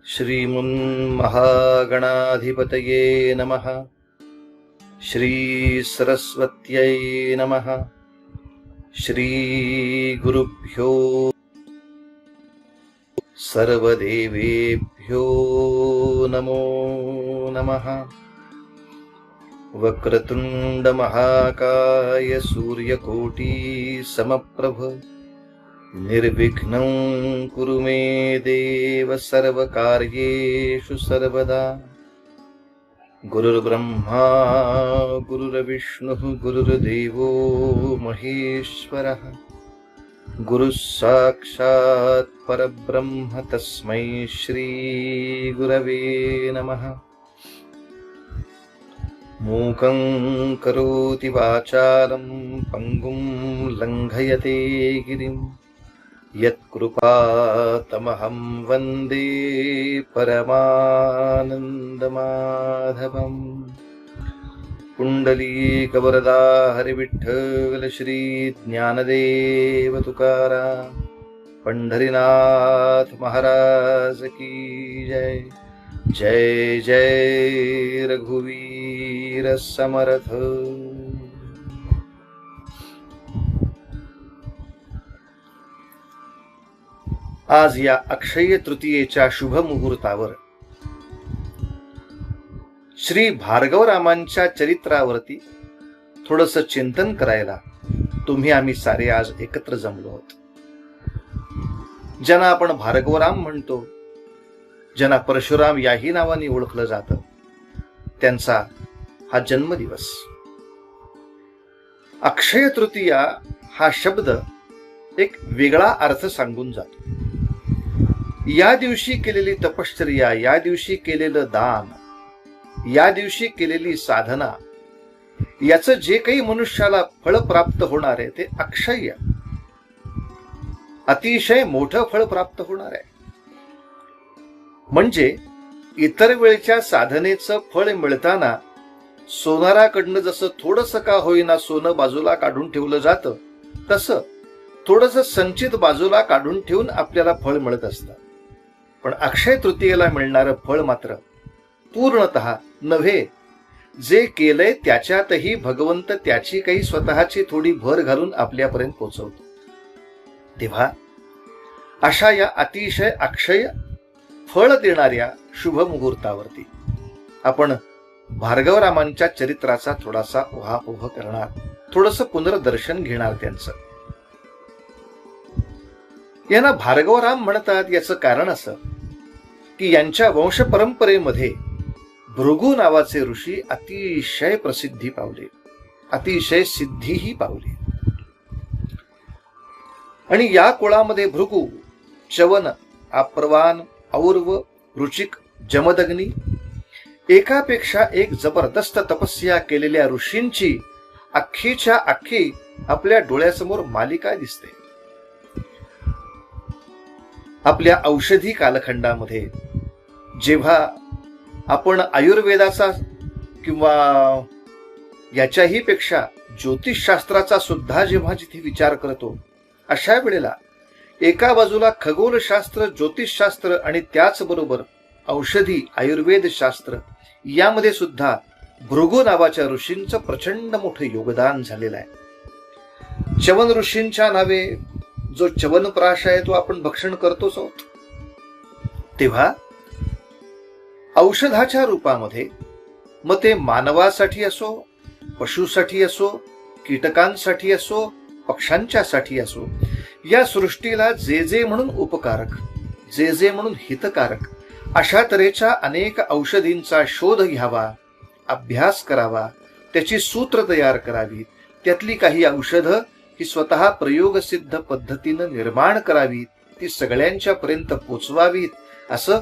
श्रीमन्महागणाधिपतये नमः। श्रीसरस्वत्यै नमः। श्रीगुरुभ्यो सर्वदेवेभ्यो नमो नमः। वक्रतुंड महाकाय सूर्यकोटि समप्रभ निर्विघ्नं कुरु मे देव सर्वकार्येषु सर्वदा। गुरुर्ब्रह्मा गुरुर्विष्णुः गुरुर्देवो महेश्वरः गुरुः साक्षात् परब्रह्म तस्मै श्री गुरवे नमः। मूकं करोति वाचालं पंगुं लंघयते गिरिं यत्कृपातमहं वन्दे परमानन्दमाधवम्। पुंडलीकवरदा हरिविठ्ठल श्री ज्ञानदेव तुकाराम पंढरीनाथ महाराज की जय। जय जय रघुवीर समर्थ। आज या अक्षय तृतीयेच्या शुभ मुहूर्तावर श्री भार्गवरामांच्या चरित्रावरती थोडस चिंतन करायला तुम्ही आम्ही सारे आज एकत्र जमलो आहोत। ज्यांना आपण भार्गवराम म्हणतो, ज्यांना परशुराम याही नावाने ओळखलं जातं, त्यांचा हा जन्मदिवस। अक्षय तृतीया हा शब्द एक वेगळा अर्थ सांगून जातो। या दिवशी केलेली तपश्चर्या, या दिवशी केलेलं दान, या दिवशी केलेली साधना, याचं जे काही मनुष्याला फळ प्राप्त होणार आहे ते अक्षय, अतिशय मोठं फळ प्राप्त होणार आहे। म्हणजे इतर वेळच्या साधनेचं फळ मिळताना सोनाराकडनं जसं थोडस का होईना सोनं बाजूला काढून ठेवलं जातं, तसं थोडस संचित बाजूला काढून ठेवून आपल्याला फळ मिळत असतं। पण अक्षय तृतीयेला मिळणारं फळ मात्र पूर्णतः नव्हे, जे केलंय त्याच्यातही भगवंत त्याची काही स्वतःची थोडी भर घालून आपल्यापर्यंत पोहोचवतो। तेव्हा अशा या अतिशय अक्षय फळ देणाऱ्या शुभ मुहूर्तावरती आपण भार्गवरामांच्या चरित्राचा थोडासा उहापोह करणार, थोडस पुनर्दर्शन घेणार त्यांचं। यांना भार्गवराम म्हणतात याचं कारण असं की यांच्या वंश परंपरेमध्ये भृगु नावाचे ऋषी अतिशय प्रसिद्धी पावले, अतिशय सिद्धीही पावली। आणि या कुळामध्ये भृगु, च्यवन, अप्रवान, और्व, रुचिक, जमदग्नी एकापेक्षा एक जबरदस्त तपस्या केलेल्या ऋषींची अख्खीच्या अख्खी आपल्या डोळ्यासमोर मालिका दिसते। आपल्या औषधी कालखंडामध्ये जेव्हा आपण आयुर्वेदाचा किंवा याच्याही पेक्षा ज्योतिषशास्त्राचा सुद्धा जेव्हा जिथे विचार करतो, अशा वेळेला एका बाजूला खगोलशास्त्र, ज्योतिषशास्त्र आणि त्याचबरोबर औषधी आयुर्वेद शास्त्र यामध्ये सुद्धा भृगु नावाच्या ऋषींचं प्रचंड मोठं योगदान झालेलं आहे। च्यवन ऋषींच्या नावे जो च्यवनप्राश आहे तो आपण भक्षण करतोच आहोत। तेव्हा औषधाच्या रूपामध्ये मग ते मानवासाठी असो, पशुसाठी असो, कीटकांसाठी असो, पक्ष्यांच्यासाठी असो, या सृष्टीला जे जे म्हणून उपकारक, जे जे म्हणून हितकारक अशा तऱ्हेच्या अनेक औषधींचा शोध घ्यावा, अभ्यास करावा, त्याची सूत्र तयार करावी, त्यातली काही औषधं ही स्वतः प्रयोगसिद्ध पद्धतीनं निर्माण करावीत, ती सगळ्यांच्या पर्यंत पोचवावीत, असं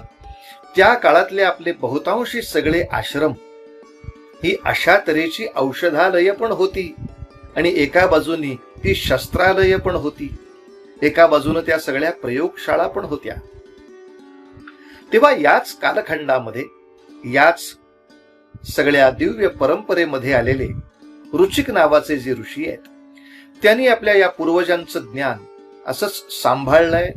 त्या काळातले आपले बहुतांशी सगळे आश्रम ही अशा तऱ्हेची औषधालय पण होती आणि एका बाजूनी ती शस्त्रालय पण होती, एका बाजूने त्या सगळ्या प्रयोगशाळा पण होत्या। तेव्हा याच कालखंडामध्ये, याच सगळ्या दिव्य परंपरेमध्ये आलेले रुचिक नावाचे जे ऋषी आहेत, त्यांनी आपल्या या पूर्वजांचं ज्ञान असंच सांभाळलंय,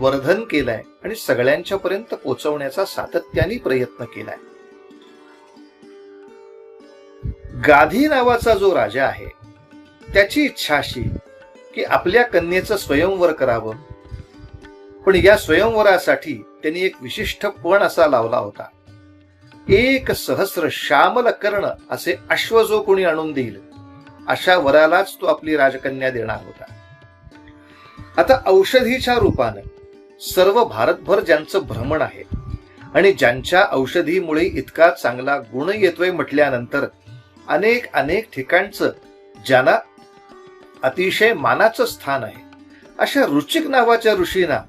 वर्धन केलंय आणि सगळ्यांच्या पर्यंत पोहोचवण्याचा सातत्याने प्रयत्न केलाय. गाधी नावाचा जो राजा आहे त्याची इच्छा अशी की आपल्या कन्येचं स्वयंवर करावं, पण या स्वयंवरासाठी त्यांनी एक विशिष्ट पण असा लावला होता. 1,000 श्यामल कर्ण असे अश्व जो कोणी आणून देईल अशा वरालाच तो आपली राजकन्या देणार होता. आता औषधीच्या रूपानं सर्व भारतभर ज्यांचं भ्रमण आहे आणि ज्यांच्या औषधीमुळे इतका चांगला गुण येतोय म्हटल्यानंतर अनेक अनेक ठिकाणचं ज्यांना अतिशय मानाचं स्थान आहे अशा रुचिक नावाच्या ऋषींना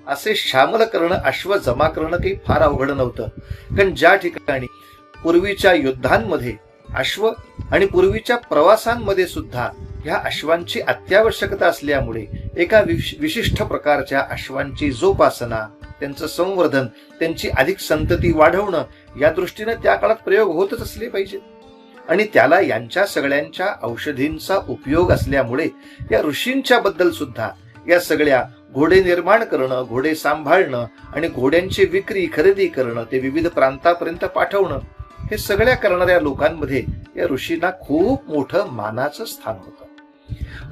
असे श्यामल कर्ण अश्व जमा करणं काही फार अवघड नव्हतं. कारण ज्या ठिकाणी पूर्वीच्या युद्धांमध्ये अश्व आणि पूर्वीच्या प्रवासांमध्ये सुद्धा ह्या अश्वांची अत्यावश्यकता असल्यामुळे एका विशिष्ट प्रकारच्या अश्वांची जोपासना, त्यांचं संवर्धन, त्यांची अधिक संतती वाढवणं या दृष्टीने त्या काळात प्रयोग होतच असले पाहिजे. आणि त्याला यांच्या सगळ्यांच्या औषधींचा उपयोग असल्यामुळे या ऋषींच्या बद्दल सुद्धा या सगळ्या घोडे निर्माण करणं, घोडे सांभाळणं आणि घोड्यांची विक्री खरेदी करणं, ते विविध प्रांतापर्यंत पाठवणं, हे सगळ्या करणाऱ्या लोकांमध्ये या ऋषींना खूप मोठं मानाचं स्थान होतं.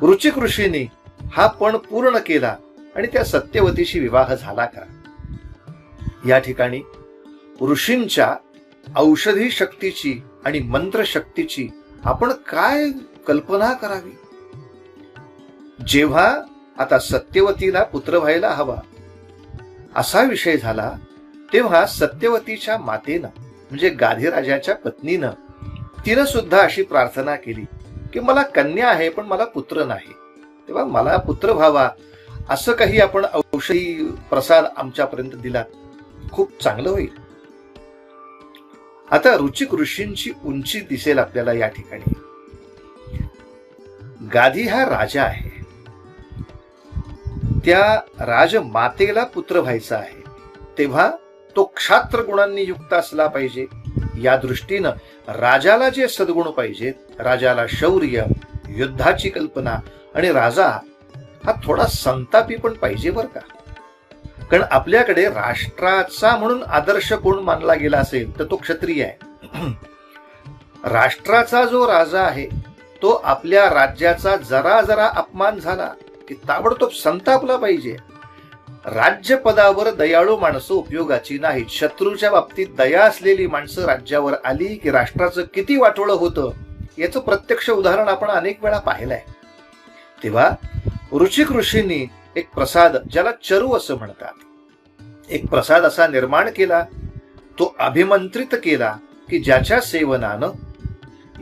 रुचिक ऋषींनी हा पण पूर्ण केला आणि त्या सत्यवतीशी विवाह झाला का. या ठिकाणी ऋषींच्या औषधी शक्तीची आणि मंत्र शक्तीची आपण काय कल्पना करावी. जेव्हा आता सत्यवतीला पुत्र व्हायला हवा असा विषय झाला तेव्हा सत्यवतीच्या मातेनं म्हणजे गाधीराजाच्या पत्नीनं तिनं सुद्धा अशी प्रार्थना केली की मला कन्या आहे पण मला पुत्र नाही, तेव्हा मला पुत्र व्हावा असं काही आपण औषधी प्रसाद आमच्यापर्यंत दिला खूप चांगलं होईल. आता रुचिक ऋषींची उंची दिसेल आपल्याला. या ठिकाणी गाधी हा राजा आहे, त्या राजमातेला पुत्र व्हायचा आहे तेव्हा तो क्षात्र गुणांनी युक्त असला पाहिजे. या दृष्टीनं राजाला जे सद्गुण पाहिजेत, राजाला शौर्य, युद्धाची कल्पना आणि राजा हा थोडा संतापी पण पाहिजे बरं का. कारण आपल्याकडे राष्ट्राचा म्हणून आदर्श कोण मानला गेला असेल तर तो क्षत्रिय आहे. राष्ट्राचा जो राजा आहे तो आपल्या राज्याचा जरा जरा अपमान झाला की ताबडतोब संतापला पाहिजे. राज्यपदावर दयाळू माणसं उपयोगाची नाहीत. शत्रूच्या बाबतीत दया असलेली माणसं राज्यावर आली की राष्ट्राचं किती वाटोळं होतं याचं प्रत्यक्ष उदाहरण आपण अनेक वेळा पाहिलंय. तेव्हा रुचिक ऋषींनी एक प्रसाद, ज्याला चरू असं म्हणतात, एक प्रसाद असा निर्माण केला, तो अभिमंत्रित केला की ज्याच्या सेवनानं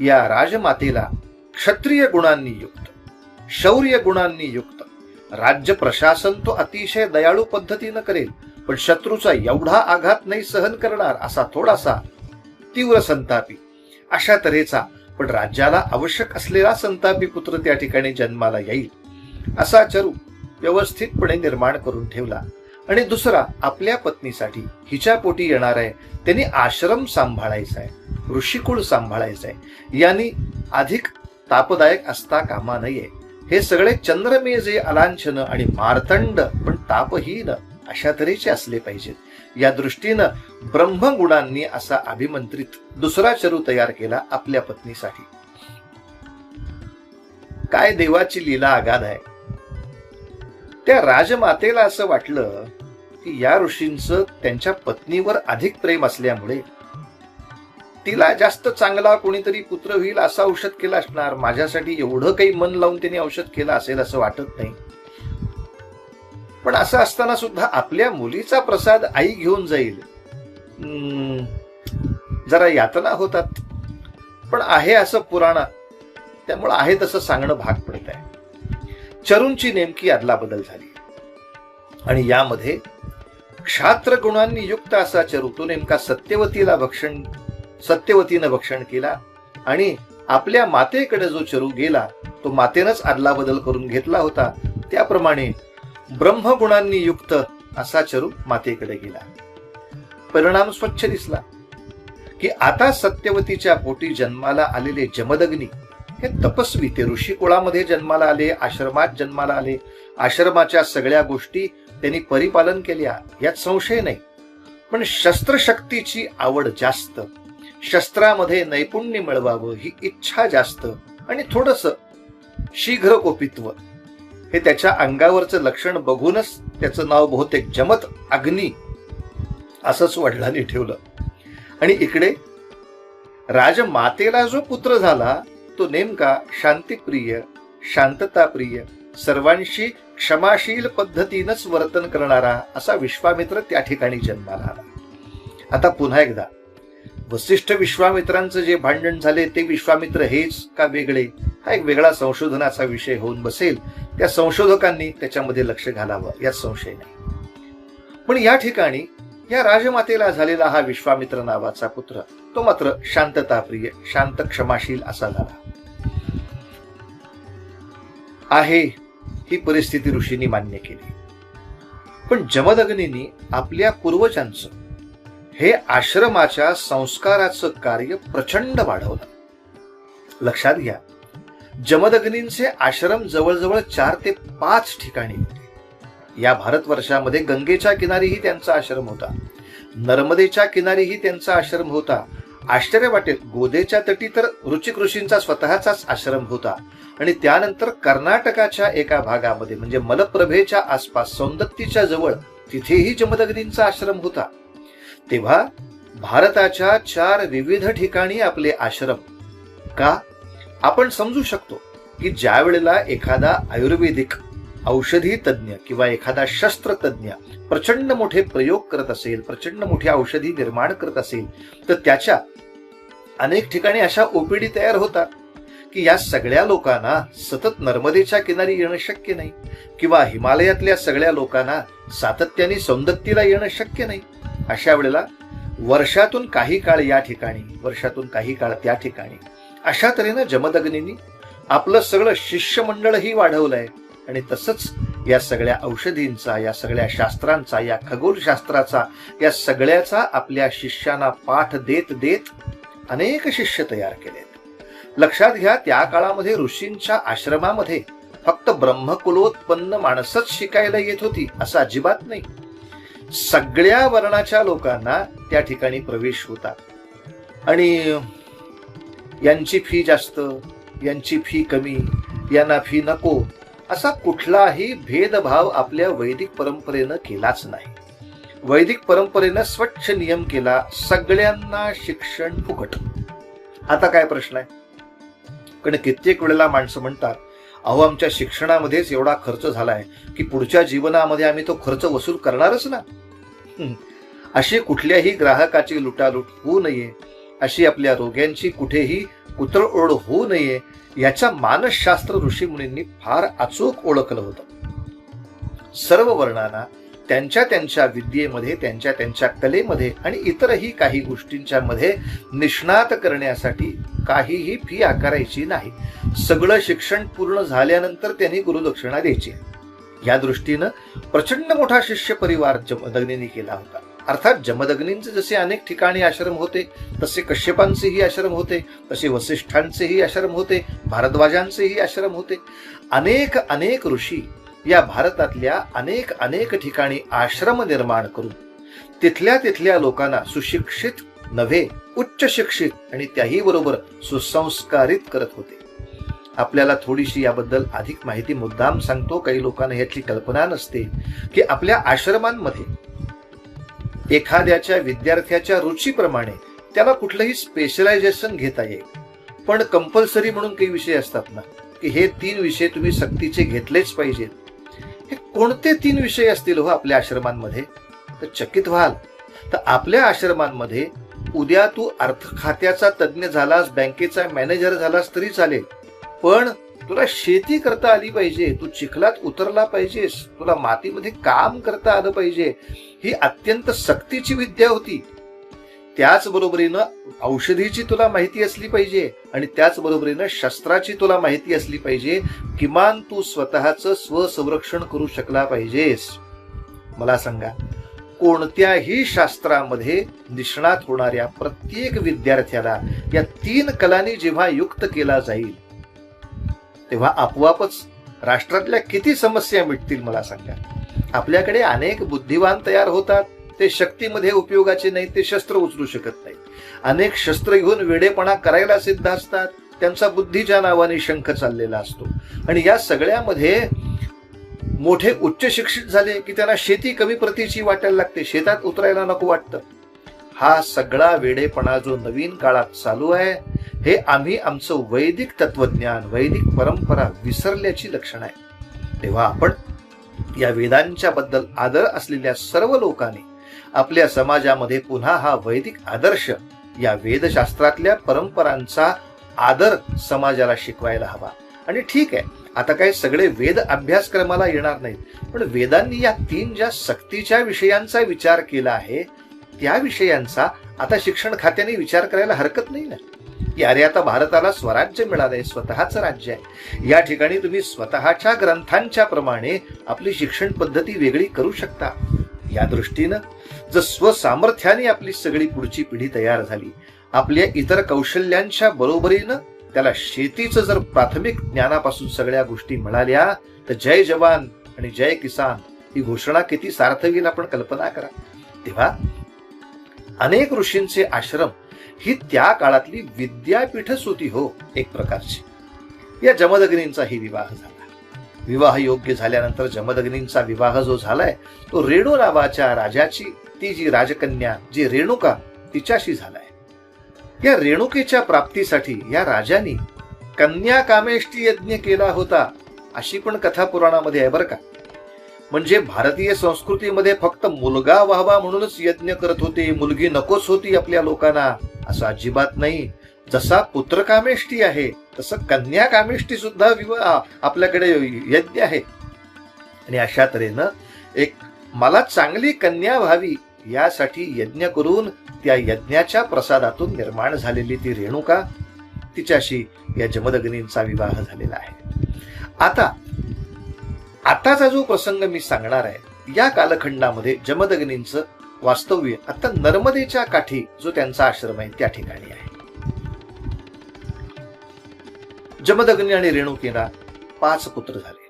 या राजमातेला क्षत्रिय गुणांनी युक्त, शौर्य गुणांनी युक्त राज्य प्रशासन तो अतिशय दयाळू पद्धतीनं करेल, पण शत्रूचा एवढा आघात नाही सहन करणार असा थोडासा तीव्र संतापी अशा तऱ्हेचा पण राज्याला आवश्यक असलेला संतापी पुत्र त्या ठिकाणी जन्माला येईल असा चरू व्यवस्थितपणे निर्माण करून ठेवला. आणि दुसरा आपल्या पत्नीसाठी हिच्या पोटी येणार आहे त्यांनी आश्रम सांभाळायचा आहे, ऋषिकुळ सांभाळायचं आहे, यांनी अधिक तापदायक असता कामा नये. हे सगळे चंद्रमेजे अलांछन आणि मार्तंड पण तापहीन अशा तऱ्हेचे असले पाहिजेत. या दृष्टीनं ब्रह्मगुणांनी असा अभिमंत्रित दुसरा चरू तयार केला आपल्या पत्नीसाठी. काय देवाची लीला आगाध आहे. त्या राजमातेला असं वाटलं की या ऋषींचं त्यांच्या पत्नीवर अधिक प्रेम असल्यामुळे तिला जास्त चांगला कोणीतरी पुत्र होईल असं औषध केलं असणार. माझ्यासाठी एवढं काही मन लावून त्यांनी औषध केलं असेल असं वाटत नाही. पण असं असताना सुद्धा आपल्या मुलीचा प्रसाद आई घेऊन जाईल, जरा यातना होतात. पण आहे असं पुराण, त्यामुळे आहे तसं सांगणं भाग पडत आहे. चरूंची नेमकी अदलाबदल झाली आणि यामध्ये क्षात्र गुणांनी युक्त असा चरू तो नेमका सत्यवतीनं भक्षण केला आणि आपल्या मातेकडे जो चरू गेला तो मातेनंच अदलाबदल करून घेतला होता. त्याप्रमाणे ब्रह्मगुणांनी युक्त असा चरू मातेकडे गेला. परिणाम स्वच्छ दिसला की आता सत्यवतीच्या पोटी जन्माला आलेले जमदग्नी हे तपस्वी, ते ऋषी कुळामध्ये जन्माला आले, आश्रमात जन्माला आले, आश्रमाच्या सगळ्या गोष्टी त्यांनी परिपालन केल्या यात संशय नाही, पण शस्त्रशक्तीची आवड जास्त, शस्त्रामध्ये नैपुण्य मिळवावं ही इच्छा जास्त आणि थोडस शीघ्र कोपित्व हे त्याच्या अंगावरचं लक्षण बघूनच त्याचं नाव बहुतेक जमत अग्नी असंच वडिलांनी ठेवलं. आणि इकडे राजमातेला जो पुत्र झाला तो नेमका शांतिप्रिय, शांतताप्रिय, सर्वांशी क्षमाशील पद्धतीनंच वर्तन करणारा असा विश्वामित्र त्या ठिकाणी जन्माला आला. आता पुन्हा एकदा वसिष्ठ विश्वामित्रांचं जे भांडण झाले ते विश्वामित्र हेच का वेगळे, हा एक वेगळा संशोधनाचा विषय होऊन बसेल. त्या संशोधकांनी त्याच्यामध्ये लक्ष घालावं यात संशय नाही. पण या ठिकाणी या राजमातेला झालेला हा विश्वामित्र नावाचा पुत्र तो मात्र शांतताप्रिय, शांत क्षमाशील असा झाला आहे. ही परिस्थिती ऋषींनी मान्य केली. पण जमदग्नींनी आपल्या पूर्वजांचं हे आश्रमाच्या संस्काराचं कार्य प्रचंड वाढवलं. लक्षात घ्या, जमदग्नींचे आश्रम जवळजवळ 4 ते 5 ठिकाणी होते. या भारतवर्षामध्ये गंगेच्या किनारीही त्यांचा आश्रम होता, नर्मदेच्या किनारीही त्यांचा आश्रम होता. आश्चर्य वाटेल, गोदेच्या तटी तर ऋचिक ऋषींचा स्वतःचाच आश्रम होता. आणि त्यानंतर कर्नाटकाच्या एका भागामध्ये म्हणजे मलप्रभेच्या आसपास सौंदत्तीच्या जवळ तिथेही जमदग्नींचा आश्रम होता. तेव्हा भारताच्या 4 विविध ठिकाणी आपले आश्रम का आपण समजू शकतो की ज्या वेळेला एखादा आयुर्वेदिक औषधी तज्ञ किंवा एखादा शस्त्रतज्ञ प्रचंड मोठे प्रयोग करत असेल, प्रचंड मोठी औषधी निर्माण करत असेल, तर त्याच्या अनेक ठिकाणी अशा ओपीडी तयार होतात की या सगळ्या लोकांना सतत नर्मदेच्या किनारी येणं शक्य नाही किंवा हिमालयातल्या सगळ्या लोकांना सातत्याने सौंदत्तीला येणं शक्य नाही. अशा वेळेला वर्षातून काही काळ या ठिकाणी, वर्षातून काही काळ त्या ठिकाणी, अशा तऱ्हेनं जमदग्नींनी आपलं सगळं शिष्यमंडळही वाढवलंय. आणि तसंच या सगळ्या औषधींचा, या सगळ्या शास्त्रांचा, या खगोलशास्त्राचा, या सगळ्याचा आपल्या शिष्यांना पाठ देत देत अनेक शिष्य तयार केलेत. लक्षात घ्या, त्या काळामध्ये ऋषींच्या आश्रमामध्ये फक्त ब्रह्मकुलोत्पन्न माणसंच शिकायला येत होती असं अजिबात नाही. सगळ्या वर्णाच्या लोकांना त्या ठिकाणी प्रवेश होता. आणि यांची फी जास्त, यांची फी कमी, यांना फी नको असा कुठलाही भेदभाव आपल्या वैदिक परंपरेनं केलाच नाही. वैदिक परंपरेनं स्वच्छ नियम केला, सगळ्यांना शिक्षण फुकट. आता काय प्रश्न आहे, कारण कित्येक वेळेला माणसं म्हणतात, अहो आमच्या शिक्षणामध्येच एवढा खर्च झालाय की पुढच्या जीवनामध्ये आम्ही तो खर्च वसूल करणारच ना. अशी कुठल्याही ग्राहकाची लुटालूट होऊ नये, अशी आपल्या रोग्यांची कुठेही कुतळओढ होऊ नये, याचा मानसशास्त्र ऋषीमुनींनी फार अचूक ओळखलं होतं. सर्व वर्णांना त्यांच्या त्यांच्या विद्येमध्ये, त्यांच्या त्यांच्या कलेमध्ये आणि इतरही काही गोष्टींच्या मध्ये निष्णात करण्यासाठी काहीही फी आकारायची नाही. सगळं शिक्षण पूर्ण झाल्यानंतर त्यांनी गुरुदक्षिणा द्यायची. या दृष्टीनं प्रचंड मोठा शिष्य परिवार जमदग्नींनी केला होता. अर्थात जमदग्नींचे जसे अनेक ठिकाणी आश्रम होते, तसे कश्यपांचेही आश्रम होते, तसे वसिष्ठांचेही आश्रम होते, भारद्वाजांचेही आश्रम होते. अनेक अनेक ऋषी या भारतातल्या अनेक अनेक ठिकाणी आश्रम निर्माण करून तिथल्या तिथल्या लोकांना सुशिक्षित नव्हे, उच्च शिक्षित आणि त्याही बरोबर सुसंस्कारित करत होते. आपल्याला थोडीशी याबद्दल अधिक माहिती मुद्दाम सांगतो, काही लोकांना याची कल्पना नसते की आपल्या आश्रमांमध्ये एखाद्याच्या विद्यार्थ्याच्या रुचीप्रमाणे त्याला कुठलंही स्पेशलायझेशन घेता येईल. पण कंपल्सरी म्हणून काही विषय असतात ना, की हे 3 विषय तुम्ही सक्तीचे घेतलेच पाहिजेत. हे कोणते 3 विषय असतील हो आपल्या आश्रमांमध्ये, तर चकित व्हाल. तर आपल्या आश्रमांमध्ये उद्या तू अर्थ खात्याचा तज्ज्ञ झालास, बँकेचा मॅनेजर झालास तरी चालेल, पण तुला शेती करता आली पाहिजे, तू चिखलात उतरला पाहिजेस, तुला मातीमध्ये काम करता आलं पाहिजे. ही अत्यंत सक्तीची विद्या होती. त्याचबरोबरीनं औषधीची तुला माहिती असली पाहिजे आणि त्याचबरोबरीनं शस्त्राची तुला माहिती असली पाहिजे. किमान तू स्वतःचं स्वसंरक्षण करू शकला पाहिजेस. मला सांगा, कोणत्याही शास्त्रामध्ये निष्णात होणाऱ्या प्रत्येक विद्यार्थ्याला या 3 कलांनी जेव्हा युक्त केला जाईल तेव्हा आपोआपच राष्ट्रातल्या किती समस्या मिटतील मला सांगा. आपल्याकडे अनेक बुद्धिवान तयार होतात, ते शक्तीमध्ये उपयोगाचे नाही, ते शस्त्र उचलू शकत नाही. अनेक शस्त्र घेऊन वेडेपणा करायला सिद्ध असतात, त्यांचा बुद्धीच्या नावाने शंख चाललेला असतो. आणि या सगळ्यामध्ये मोठे उच्च शिक्षित झाले की त्यांना शेती कमी प्रतीची वाटायला लागते, शेतात उतरायला नको वाटतं. हा सगळा वेडेपणा जो नवीन काळात चालू आहे, हे आम्ही आमचं वैदिक तत्वज्ञान, वैदिक परंपरा विसरल्याची लक्षणं आहे. तेव्हा आपण या वेदांच्या बद्दल आदर असलेल्या सर्व लोकांनी आपल्या समाजामध्ये पुन्हा हा वैदिक आदर्श, या वेदशास्त्रातल्या परंपरांचा आदर समाजाला शिकवायला हवा. आणि ठीक आहे, आता काही सगळे वेद अभ्यासक्रमाला येणार नाहीत, पण वेदांनी या 3 ज्या सक्तीच्या विषयांचा विचार केला आहे, त्या विषयांचा आता शिक्षण खात्याने विचार करायला हरकत नाही ना. की अरे आता भारताला स्वराज्य मिळालंय, स्वतःचं राज्य आहे, या ठिकाणी तुम्ही स्वतःच्या ग्रंथांच्या प्रमाणे आपली शिक्षण पद्धती वेगळी करू शकता. या दृष्टीनं जर स्वसामर्थ्याने आपली सगळी पुढची पिढी तयार झाली, आपल्या इतर कौशल्यांच्या बरोबरीनं त्याला शेतीचं जर प्राथमिक ज्ञानापासून सगळ्या गोष्टी मिळाल्या, तर जय जवान आणि जय किसान ही घोषणा किती सार्थ होईल आपण कल्पना करा. तेव्हा अनेक ऋषींचे आश्रम ही त्या काळातली विद्यापीठच होती हो, एक प्रकारची. या जमदग्नींचाही विवाह झाला. विवाह योग्य झाल्यानंतर जमदग्नींचा विवाह जो झालाय, तो रेणू नावाच्या राजाची, ती जी राजकन्या जी रेणुका, तिच्याशी झालाय. या रेणुकेच्या प्राप्तीसाठी या राजाने कन्या कामेष्टी यज्ञ केला होता, अशी पण कथा पुराणामध्ये आहे बरं का. म्हणजे भारतीय संस्कृतीमध्ये फक्त मुलगा व्हावा म्हणूनच यज्ञ करत होते, मुलगी नकोच होती आपल्या लोकांना, असं अजिबात नाही. जसा पुत्रकामेष्टी आहे तसं कन्या कामेष्टी सुद्धा विवाह आपल्याकडे यज्ञ आहे. आणि अशा तऱ्हेनं एक मला चांगली कन्या व्हावी यासाठी यज्ञ करून त्या यज्ञाच्या प्रसादातून निर्माण झालेली ती रेणुका, तिच्याशी या जमदग्नींचा विवाह झालेला आहे. आताचा जो प्रसंग मी सांगणार आहे, या कालखंडामध्ये जमदग्नींचं वास्तव्य आता नर्मदेच्या काठी जो त्यांचा आश्रम आहे त्या ठिकाणी आहे. जमदग्नी आणि रेणुकेला 5 पुत्र झाले.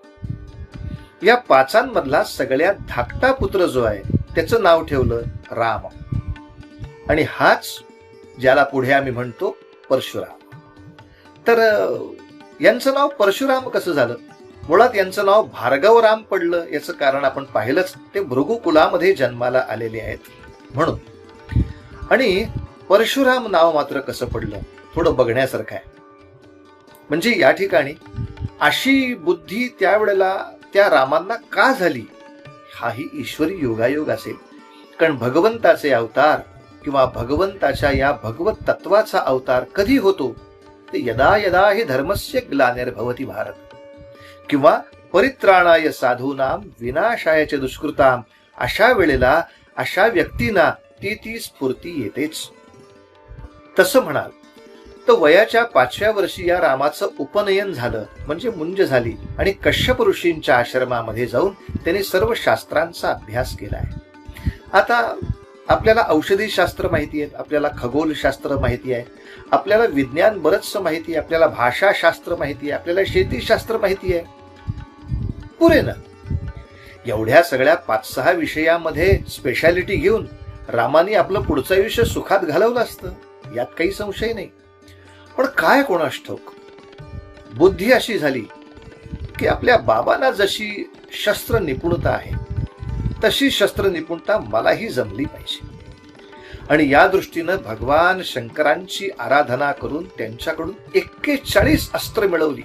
या 5 सगळ्यात धाकटा पुत्र जो आहे त्याचं नाव ठेवलं राम. आणि हाच ज्याला पुढे आम्ही म्हणतो परशुराम. तर यांचं नाव परशुराम कसं झालं? मुळात यांचं नाव भार्गवराम पडलं. याचं कारण आपण पाहिलंच, ते भृगु कुलामध्ये जन्माला आलेले आहेत म्हणून. आणि परशुराम नाव मात्र कसं पडलं थोडं बघण्यासारखं आहे. म्हणजे या ठिकाणी अशी बुद्धी त्यावेळेला त्या रामांना का झाली, हाही ईश्वरी योगायोग असेल. कारण भगवंताचे अवतार किंवा भगवंताच्या या भगवत तत्वाचा अवतार कधी होतो, ते यदा यदा हि धर्मस्य ग्लानिर्भवति भारत, किंवा परित्राणाय साधूनाम विनाशाय च दुष्कृताम, अशा वेळेला अशा व्यक्तींना ती स्फूर्ती येतेच. तसं म्हणाल तर वयाच्या 5व्या वर्षी या रामाचं उपनयन झालं, म्हणजे मुंज झाली. आणि कश्यप ऋषींच्या आश्रमामध्ये जाऊन त्यांनी सर्व शास्त्रांचा अभ्यास केलाय. आता आपल्याला औषधी शास्त्र माहिती आहेत, आपल्याला खगोलशास्त्र माहिती आहे, आपल्याला विज्ञान बरंचसं माहिती आहे, आपल्याला भाषाशास्त्र माहिती आहे, आपल्याला शेतीशास्त्र माहिती आहे. पुरे ना. एवढ्या सगळ्या 5-6 विषयामध्ये स्पेशालिटी घेऊन रामाने आपलं पुढचं आयुष्य सुखात घालवलं असतं, यात काही संशय नाही. पण काय कोणास ठाऊक, बुद्धी अशी झाली की आपल्या बाबांना जशी शस्त्र निपुणता आहे तशी शस्त्र निपुणता मलाही जमली पाहिजे. आणि या दृष्टीनं भगवान शंकरांची आराधना करून त्यांच्याकडून 41 अस्त्र मिळवली.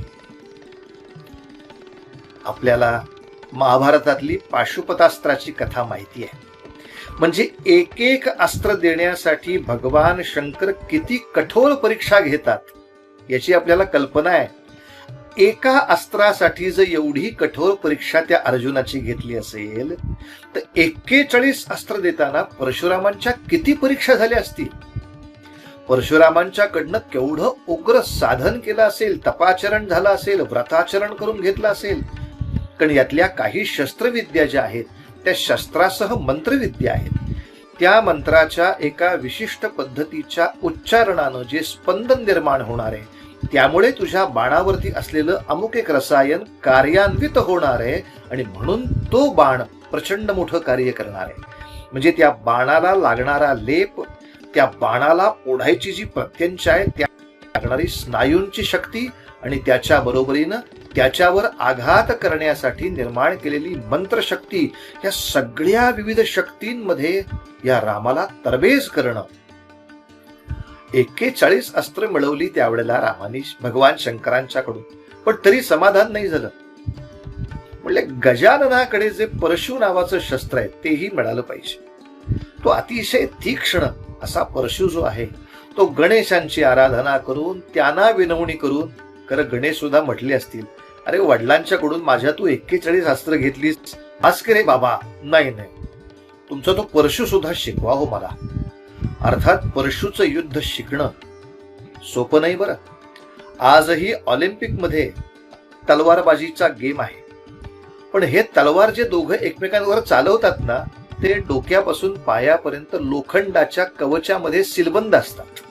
आपल्याला महाभारतातली पाशुपतास्त्राची कथा माहिती आहे. म्हणजे एक अस्त्र देण्यासाठी भगवान शंकर किती कठोर परीक्षा घेतात याची आपल्याला कल्पना आहे. एका अस्त्रासाठी जर एवढी कठोर परीक्षा त्या अर्जुनाची घेतली असेल, तर 41 अस्त्र देताना परशुरामांच्या किती परीक्षा झाल्या असतील. परशुरामांच्याकडनं केवढं उग्र साधन केलं असेल, तपाचरण झालं असेल, व्रताचरण करून घेतलं असेल. कारण यातल्या काही शस्त्रविद्या ज्या आहेत त्या शस्त्रासह मंत्रविद्या आहेत. त्या मंत्राच्या एका विशिष्ट पद्धतीच्या उच्चारणानं जे स्पंदन निर्माण होणार आहे, त्यामुळे तुझ्या बाणावरती असलेलं अमुक एक रसायन कार्यान्वित होणार आहे आणि म्हणून तो बाण प्रचंड मोठं कार्य करणार आहे. म्हणजे त्या बाणाला लागणारा लेप, त्या बाणाला ओढायची जी प्रत्यंचा आहे, त्या लागणारी स्नायूंची शक्ती आणि त्याच्या बरोबरीनं त्याच्यावर आघात करण्यासाठी निर्माण केलेली मंत्रशक्ती, या सगळ्या विविध शक्तींमध्ये या रामाला तरबेज करणं. 41 अस्त्र मिळवली त्यावेळेला रामाने भगवान शंकरांच्याकडून, पण तरी समाधान नाही झालं. म्हणले गजाननाकडे जे परशु नावाचं शस्त्र आहे तेही मिळालं पाहिजे. तो अतिशय तीक्ष्ण असा परशु जो आहे, तो गणेशांची आराधना करून त्यांना विनवणी करून, खरं गणेश सुद्धा म्हटले असतील, अरे वडिलांच्याकडून माझ्या तू 41 अस्त्र घेतलीस, आज के रे बाबा, नाही नाही, तुमचा तो परशु सुद्धा शिकवा हो मला. अर्थात परशुचं युद्ध शिकणं सोपं नाही बरं. आजही ऑलिम्पिक मध्ये तलवारबाजीचा गेम आहे, पण हे तलवार जे दोघं एकमेकांवर चालवतात ना, ते डोक्यापासून पायापर्यंत लोखंडाच्या कवचामध्ये सीलबंद असतात.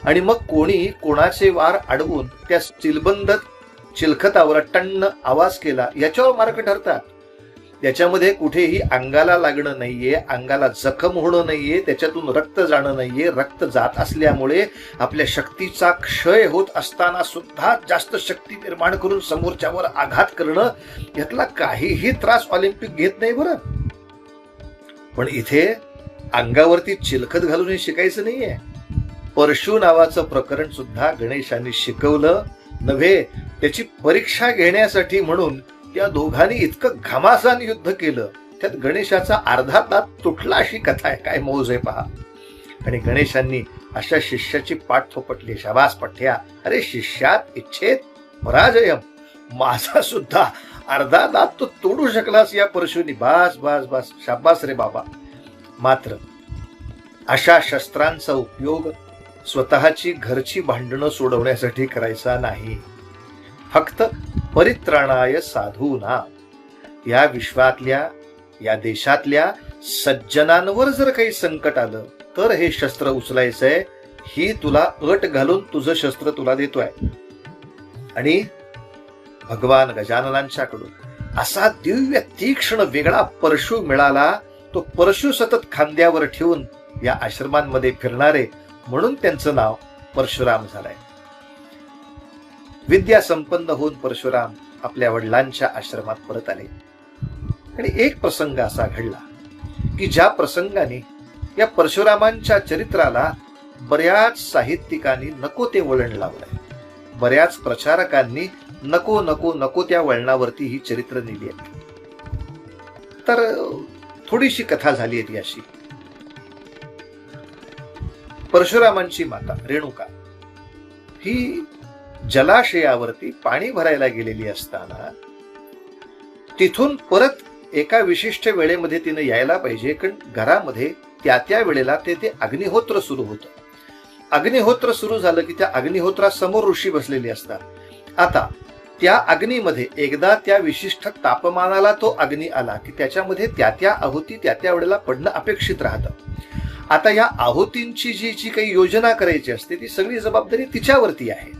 आणि मग कोणी कोणाचे वार अडवून त्या सीलबंद चिलखतावर टन्न आवाज केला याच्यावर मार्क ठरतात. याच्यामध्ये कुठेही अंगाला लागणं नाहीये, अंगाला जखम होणं नाहीये, त्याच्यातून रक्त जाणं नाहीये. रक्त जात असल्यामुळे आपल्या शक्तीचा क्षय होत असताना सुद्धा जास्त शक्ती निर्माण करून समोरच्यावर आघात करणं, यातला काहीही त्रास ऑलिम्पिक घेत नाही बरं. पण इथे अंगावरती चिलखत घालून हे शिकायचं नाहीये. परशु नावाचं प्रकरण सुद्धा गणेशांनी शिकवलं नव्हे, त्याची परीक्षा घेण्यासाठी म्हणून त्या दोघांनी इतकं घमासान युद्ध केलं. त्यात गणेशाचा अर्धा दात तुटला अशी कथा आहे. काय मौज आहे पहा. आणि गणेशांनी अशा शिष्याची पाठ थोपटली. शाबास पठ्या, अरे शिष्यात इच्छेत पराजयम, माझा सुद्धा अर्धा दात तो तोडू शकलास या परशुनी. बास बास बास, शाबास रे बाबा. मात्र अशा शस्त्रांचा उपयोग स्वतःची घरची भांडणं सोडवण्यासाठी करायचा नाही. फक्त परित्राणाय साधूना, या विश्वातल्या, या देशातल्या सज्जनांवर जर काही संकट आलं तर हे शस्त्र उचलायचंय, ही तुला अट घालून तुझं शस्त्र तुला देतोय. आणि भगवान गजाननांच्याकडून असा दिव्य तीक्ष्ण वेगळा परशु मिळाला. तो परशु सतत खांद्यावर ठेवून या आश्रमांमध्ये फिरणारे, म्हणून त्यांचं नाव परशुराम झालंय. विद्या संपन्न होऊन परशुराम आपल्या वडिलांच्या आश्रमात परत आले. आणि एक प्रसंग असा घडला की ज्या प्रसंगाने या परशुरामांच्या चरित्राला बऱ्याच साहित्यिकांनी नको ते वळण लावलंय. बऱ्याच प्रचारकांनी नको नको नको त्या वळणावरती ही चरित्र नेली आहेत. तर थोडीशी कथा झाली आहे ती अशी. परशुरामांची माता रेणुका ही जलाशयावरती पाणी भरायला गेलेली असताना तिथून परत एका विशिष्ट वेळेमध्ये तिने यायला पाहिजे, कारण घरामध्ये त्या वेळेला ते अग्निहोत्र सुरू होतं. अग्निहोत्र सुरू झालं की त्या अग्निहोत्रासमोर ऋषी बसलेले असतात. आता त्या अग्नीमध्ये एकदा त्या विशिष्ट तापमानाला तो अग्नी आला की त्याच्यामध्ये त्या आहुती त्या वेळेला पडणं अपेक्षित राहतं. आता या आहुतींची जी काही योजना करायची असते ती सगळी जबाबदारी तिच्यावरती आहे.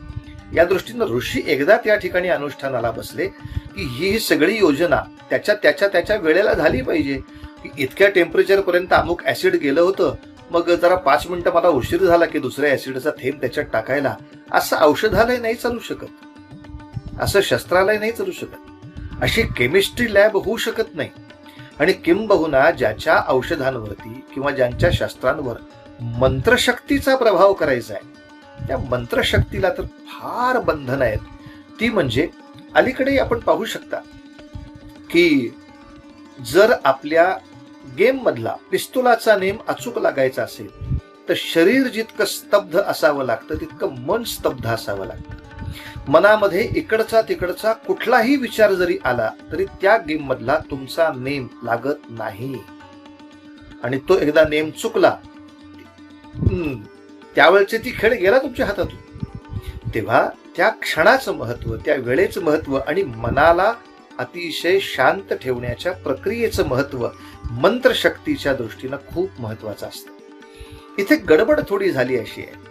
या दृष्टीनं ऋषी एकदा त्या ठिकाणी अनुष्ठानाला बसले की ही सगळी योजना त्याच्या वेळेला झाली पाहिजे. की इतक्या टेम्परेचर पर्यंत अमुक ऍसिड गेलं होतं, मग जरा 5 मिनिटं मला उशीर झाला की दुसऱ्या ऍसिडचा थेंब त्याच्यात टाकायला. असं औषधालय नाही चालू शकत, असं शस्त्रालय नाही चालू शकत, अशी केमिस्ट्री लॅब होऊ शकत नाही. आणि किंबहुना ज्याच्या औषधांवरती किंवा ज्यांच्या शस्त्रांवर मंत्रशक्तीचा प्रभाव करायचा आहे, त्या मंत्रशक्तीला तर फार बंधन आहेत. ती म्हणजे अलीकडे आपण पाहू शकता की जर आपल्या गेम मधला पिस्तुलाचा नेम अचूक लागायचा असेल तर शरीर जितकं स्तब्ध असावं लागतं तितकं मन स्तब्ध असावं लागतं. मनामध्ये इकडचा तिकडचा कुठलाही विचार जरी आला तरी त्या गेम मधला तुमचा नेम लागत नाही. आणि तो एकदा नेम चुकला, त्यावेळचे ती खेळ गेला तुमच्या हातातून. तेव्हा त्या क्षणाचं महत्व, त्या वेळेचं महत्व आणि मनाला अतिशय शांत ठेवण्याच्या प्रक्रियेचं महत्व मंत्रशक्तीच्या दृष्टीनं खूप महत्वाचं असतं. इथे गडबड थोडी झाली अशी आहे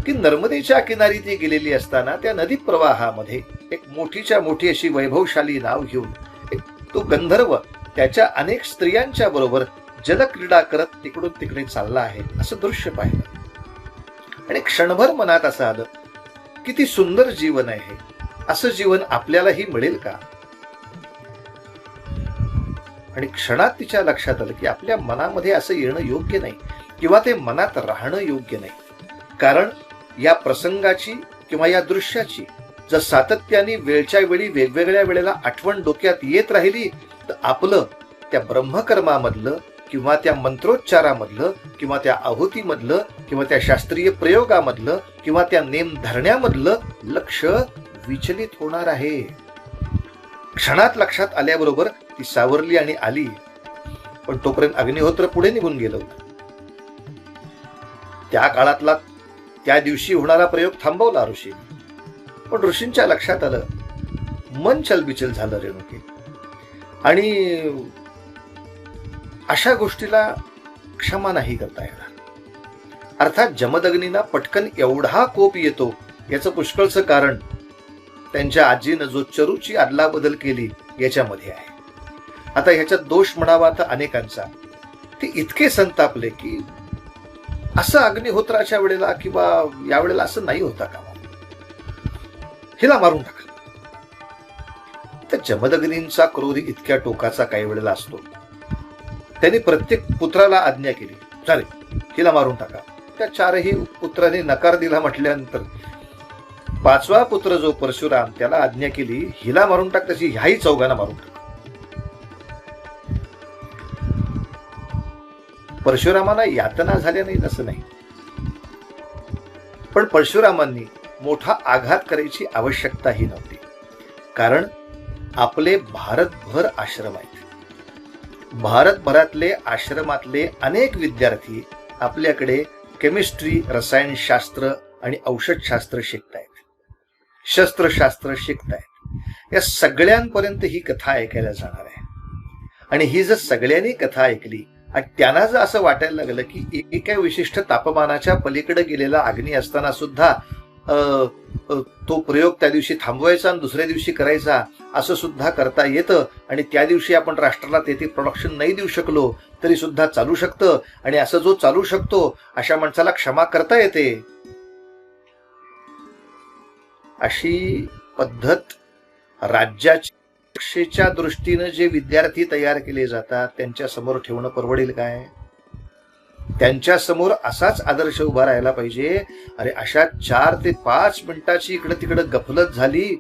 की नर्मदेच्या किनारी ती गेलेली असताना त्या नदी प्रवाहामध्ये एक मोठीच्या मोठी अशी वैभवशाली नाव घेऊन तो गंधर्व त्याच्या अनेक स्त्रियांच्या बरोबर जलक्रीडा करत तिकडून तिकडे चालला आहे असं दृश्य पाहिलं आणि क्षणभर मनात असं आलं, किती सुंदर जीवन आहे, असं जीवन आपल्यालाही मिळेल का? आणि क्षणात तिच्या लक्षात आलं की आपल्या मनामध्ये असं येणं योग्य नाही किंवा ते मनात राहणं योग्य नाही. कारण या प्रसंगाची किंवा या दृश्याची जर सातत्याने वेळच्या वेळी वेगवेगळ्या वेळेला आठवण डोक्यात येत राहिली तर आपलं त्या ब्रह्मकर्मामधलं किंवा त्या मंत्रोच्चारामधलं किंवा त्या आहुतीमधलं किंवा त्या शास्त्रीय प्रयोगामधलं किंवा त्या नेम धरण्यामधलं लक्ष विचलित होणार आहे. क्षणात लक्षात आल्याबरोबर ती सावरली आणि आली, पण तोपर्यंत अग्निहोत्र पुढे निघून गेलं होतं. त्या काळातला त्या दिवशी होणारा प्रयोग थांबवला ऋषी, पण ऋषींच्या लक्षात आलं, मन चलबिचल झालं रेणुके, आणि अशा गोष्टीला क्षमा नाही करता येणार. अर्थात जमदग्नींना पटकन एवढा कोप येतो याचं पुष्कळचं कारण त्यांच्या आजीनं जो चरूची अदलाबदल केली याच्यामध्ये आहे. आता ह्याच्यात दोष म्हणावा तर अनेकांचा. ते इतके संतापले की असं अग्निहोत्राच्या वेळेला किंवा यावेळेला असं नाही होता का, हिला मारून टाका. तर जमदग्नींचा क्रोध इतक्या टोकाचा काही वेळेला असतो. त्यांनी प्रत्येक पुत्राला आज्ञा केली, चालेल हिला मारून टाका. त्या चारही पुत्रांनी नकार दिला म्हटल्यानंतर पाचवा पुत्र जो परशुराम, त्याला आज्ञा केली हिला मारून टाक, तशी ह्याही चौघांना मारून टाक. परशुरामांना यातना झाल्या नाहीत असं नाही, पण परशुरामांनी मोठा आघात करायची आवश्यकताही नव्हती. कारण आपले भारतभर आश्रम आहेत. भारतभरातले आश्रमातले अनेक विद्यार्थी आपल्याकडे केमिस्ट्री, रसायनशास्त्र आणि औषधशास्त्र शिकतायत, शस्त्रशास्त्र शिकतायत. या सगळ्यांपर्यंत ही कथा ऐकायला जाणार आहे. आणि ही जर सगळ्यांनी कथा ऐकली आणि त्यांना जर असं वाटायला लागलं की एका विशिष्ट तापमानाच्या पलीकडे गेलेला अग्नी असताना सुद्धा तो प्रयोग त्या दिवशी थांबवायचा आणि दुसऱ्या दिवशी करायचा असं सुद्धा करता येतं, आणि त्या दिवशी आपण राष्ट्राला तेथे प्रोडक्शन नाही देऊ शकलो तरी सुद्धा चालू शकतं, आणि असं जो चालू शकतो अशा माणसाला क्षमा करता येते, अशी पद्धत राज्याच्या दृष्टीनं जे विद्यार्थी तयार केले जातात त्यांच्या समोर ठेवणं परवडेल काय? त्यांच्या समोर असाच आदर्श उभा राहायला पाहिजे. अरे अशा 4 ते 5 मिनिटाची इकडे तिकडे गफलत झाली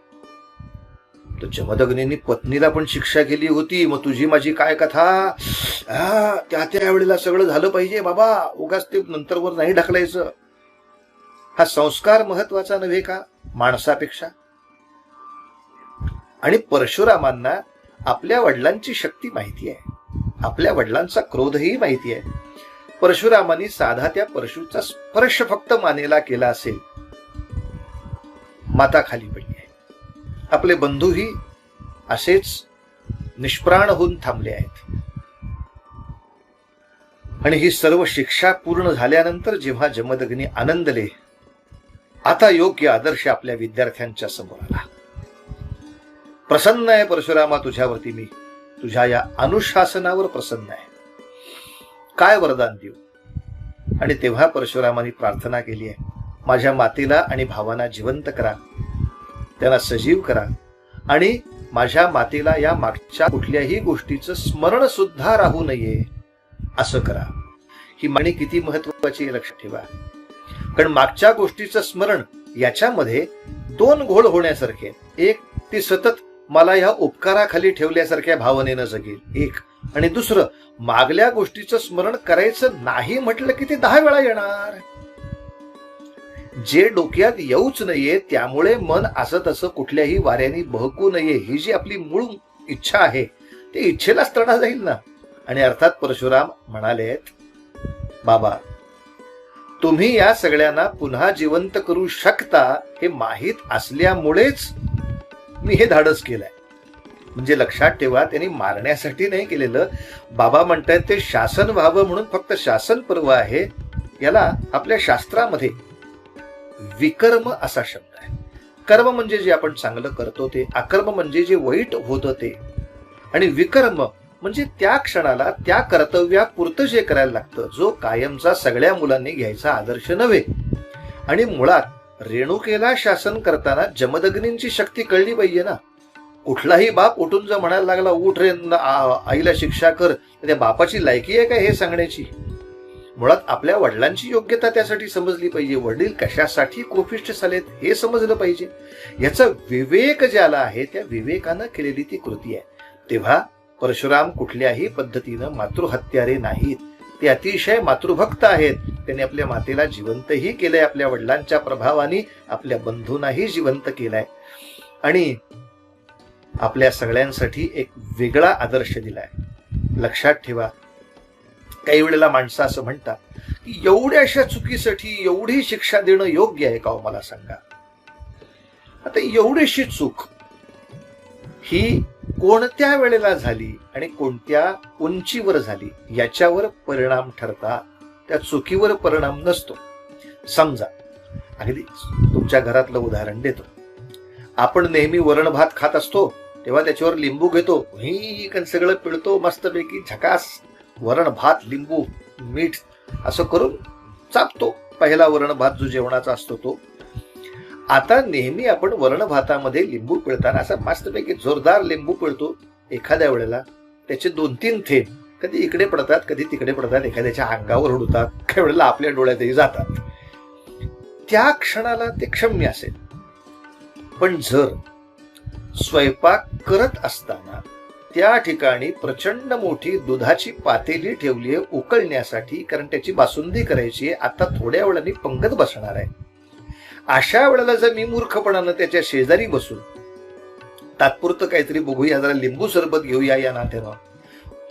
तर जमदग्नींनी पत्नीला पण शिक्षा केली होती. मग तुझी माझी काय कथा, त्या वेळेला सगळं झालं पाहिजे बाबा, उगाच ते नंतरवर नाही ढकलायचं. हा संस्कार महत्वाचा नव्हे का माणसापेक्षा? आणि परशुरामांना आपल्या वडिलांची शक्ती माहिती आहे, आपल्या वडिलांचा क्रोधही माहिती आहे. परशुरामांनी साधा त्या परशुचा स्पर्श फक्त मानेला केला असेल, माता खाली पडली आहे. आपले बंधूही असेच निष्प्राण होऊन थांबले आहेत. आणि ही सर्व शिक्षा पूर्ण झाल्यानंतर जेव्हा जमदग्नी आनंदले, आता योग्य आदर्श आपल्या विद्यार्थ्यांच्या समोर आला. प्रसन्न आहे परशुरामा तुझ्यावरती, मी तुझ्या या अनुशासनावर प्रसन्न आहे, काय वरदान देऊ? आणि तेव्हा परशुरामांनी प्रार्थना केली आहे, माझ्या मातेला आणि भावांना जिवंत करा, त्यांना सजीव करा, आणि माझ्या मातेला या मागच्या कुठल्याही गोष्टीचं स्मरण सुद्धा राहू नये असं करा. ही मागणी किती महत्वाची आहे लक्षात ठेवा. कारण मागच्या गोष्टीचं स्मरण याच्यामध्ये 2 घोळ होण्यासारखे. एक, ती सतत मला ह्या उपकाराखाली ठेवल्यासारख्या भावनेनं जगेल, एक. आणि दुसरं, मागल्या गोष्टीचं स्मरण करायचं नाही म्हटलं की ते 10 वेळा येणार. जे डोक्यात येऊच नये, त्यामुळे मन असं तसं कुठल्याही वाऱ्याने बहकू नये, ही जी आपली मूळ इच्छा आहे ते इच्छेलाच तडा जाईल ना. आणि अर्थात परशुराम म्हणालेत, बाबा तुम्ही या सगळ्यांना पुन्हा जिवंत करू शकता हे माहीत असल्यामुळेच मी हे धाडस केलंय. म्हणजे लक्षात ठेवा, त्यांनी मारण्यासाठी नाही केलेलं. बाबा म्हणतात ते शासन व्हावं म्हणून फक्त शासन पर्व आहे. याला आपल्या शास्त्रामध्ये विकर्म असा शब्द आहे. कर्म म्हणजे जे आपण चांगलं करतो ते, अकर्म म्हणजे जे वाईट होतं ते, आणि विकर्म म्हणजे त्या क्षणाला त्या कर्तव्यापुरतं जे करायला लागतं, जो कायमचा सगळ्या मुलांनी घ्यायचा आदर्श नव्हे. आणि मुळात रेणुकेला शासन करताना जमदग्नींची शक्ती कळली पाहिजे ना. कुठलाही बाप उठून जर म्हणायला लागला उठ रे आईला शिक्षा कर, तर त्या बापाची लायकी आहे का हे सांगण्याची? मुळात आपल्या वडिलांची योग्यता त्यासाठी समजली पाहिजे. वडील कशासाठी कोपिष्ठ झालेत हे समजलं पाहिजे. याचा विवेक ज्याला आहे त्या विवेकानं केलेली ती कृती आहे. तेव्हा परशुराम कुठल्याही पद्धतीनं मातृहत्यारे नाहीत. ते अतिशय मातृभक्त आहेत. त्यांनी आपल्या मातेला जिवंतही केलंय, आपल्या वडिलांच्या प्रभावाने आपल्या बंधूंनाही जिवंत केलाय आणि आपल्या सगळ्यांसाठी एक वेगळा आदर्श दिलाय. लक्षात ठेवा, काही वेळेला माणसं असं म्हणतात की एवढ्याशा चुकीसाठी एवढी शिक्षा देणं योग्य आहे का हो, मला सांगा. आता एवढीशी चूक ही कोणत्या वेळेला झाली आणि कोणत्या उंचीवर झाली याच्यावर परिणाम ठरतात, त्या चुकीवर परिणाम नसतो. समजा अगदी तुमच्या घरातलं उदाहरण देतो. आपण नेहमी वरण भात खात असतो, तेव्हा त्याच्यावर लिंबू घेतो, ही सगळं पिळतो, मस्तपैकी झकास वरण भात लिंबू मीठ असं करून चापतो. पहिला वरण भात जो जेवणाचा असतो तो. आता नेहमी आपण वरण भातामध्ये लिंबू पिळताना असं मस्तपैकी जोरदार लिंबू पिळतो. एखाद्या वेळेला त्याचे 2-3 थेंब कधी इकडे पडतात, कधी तिकडे पडतात, एखाद्याच्या अंगावर उडतात, काही वेळेला आपल्या डोळ्यातही जातात. त्या क्षणाला ते क्षम्य असेल. पण जर स्वयंपाक करत असताना त्या ठिकाणी प्रचंड मोठी दुधाची पातेली ठेवली आहे उकळण्यासाठी, कारण त्याची बासुंदी करायची आहे, आता थोड्या वेळाने पंगत बसणार आहे. अशा वेळेला जर मी मूर्खपणानं त्याच्या शेजारी बसून तात्पुरतं काहीतरी बघूया, जरा लिंबू सरबत घेऊया या नात्यानं,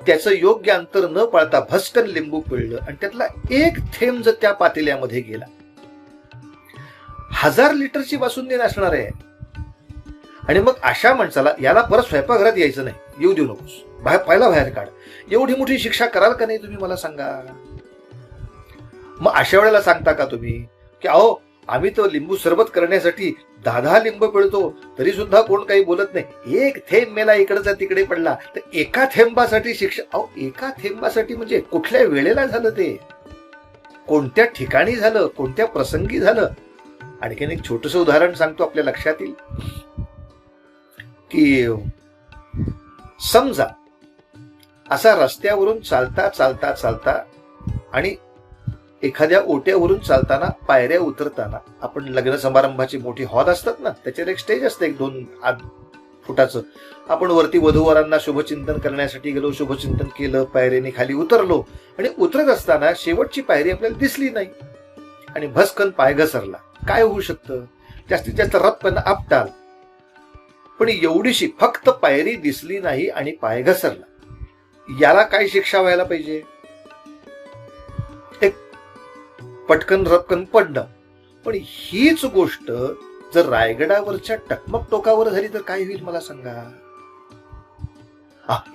त्याचं योग्य अंतर न पाळता भस्कन लिंबू पिळलं आणि त्यातला एक थेंब जर त्या पातेल्यामध्ये गेला, 1000 लिटरची बासुंदी नसणार आहे. आणि मग अशा माणसाला याला परत स्वयंपाकघरात यायचं नाही, येऊ देऊ नकोस, बाहेर काढ. एवढी मोठी शिक्षा कराल का नाही तुम्ही मला सांगा. मग अशा वेळेला सांगता का तुम्ही की अहो आम्ही तो लिंबू सरबत करण्यासाठी 10 लिंबू पिळतो तरी सुद्धा कोण काही बोलत नाही, एक थेंब मेला इकडचा तिकडे पडला तर एका थेंबासाठी शिक्षा. अहो एका थेंबासाठी म्हणजे कुठल्या वेळेला झालं, ते कोणत्या ठिकाणी झालं, कोणत्या प्रसंगी झालं. आणखीन एक छोटस उदाहरण सांगतो आपल्या लक्षात येईल की समजा असा रस्त्यावरून चालता आणि एखाद्या ओट्यावरून चालताना पायऱ्या उतरताना आपण लग्न समारंभाची मोठी हॉल असतात ना, त्याच्यावर एक स्टेज असतं 1-2 फुटाचं. आपण वरती वधूवरांना शुभचिंतन करण्यासाठी गेलो, शुभचिंतन केलं, पायऱ्याने खाली उतरलो आणि उतरत असताना शेवटची पायरी आपल्याला दिसली नाही आणि भस्कन पाय घसरला. काय होऊ शकतं? जास्तीत जास्त रप्कन आपटाल. पण एवढीशी फक्त पायरी दिसली नाही आणि पाय घसरला, याला काय शिक्षा व्हायला पाहिजे? एक पटकन रपकन पडणं. पण हीच गोष्ट जर रायगडावरच्या टकमक टोकावर झाली तर काय होईल मला सांगा.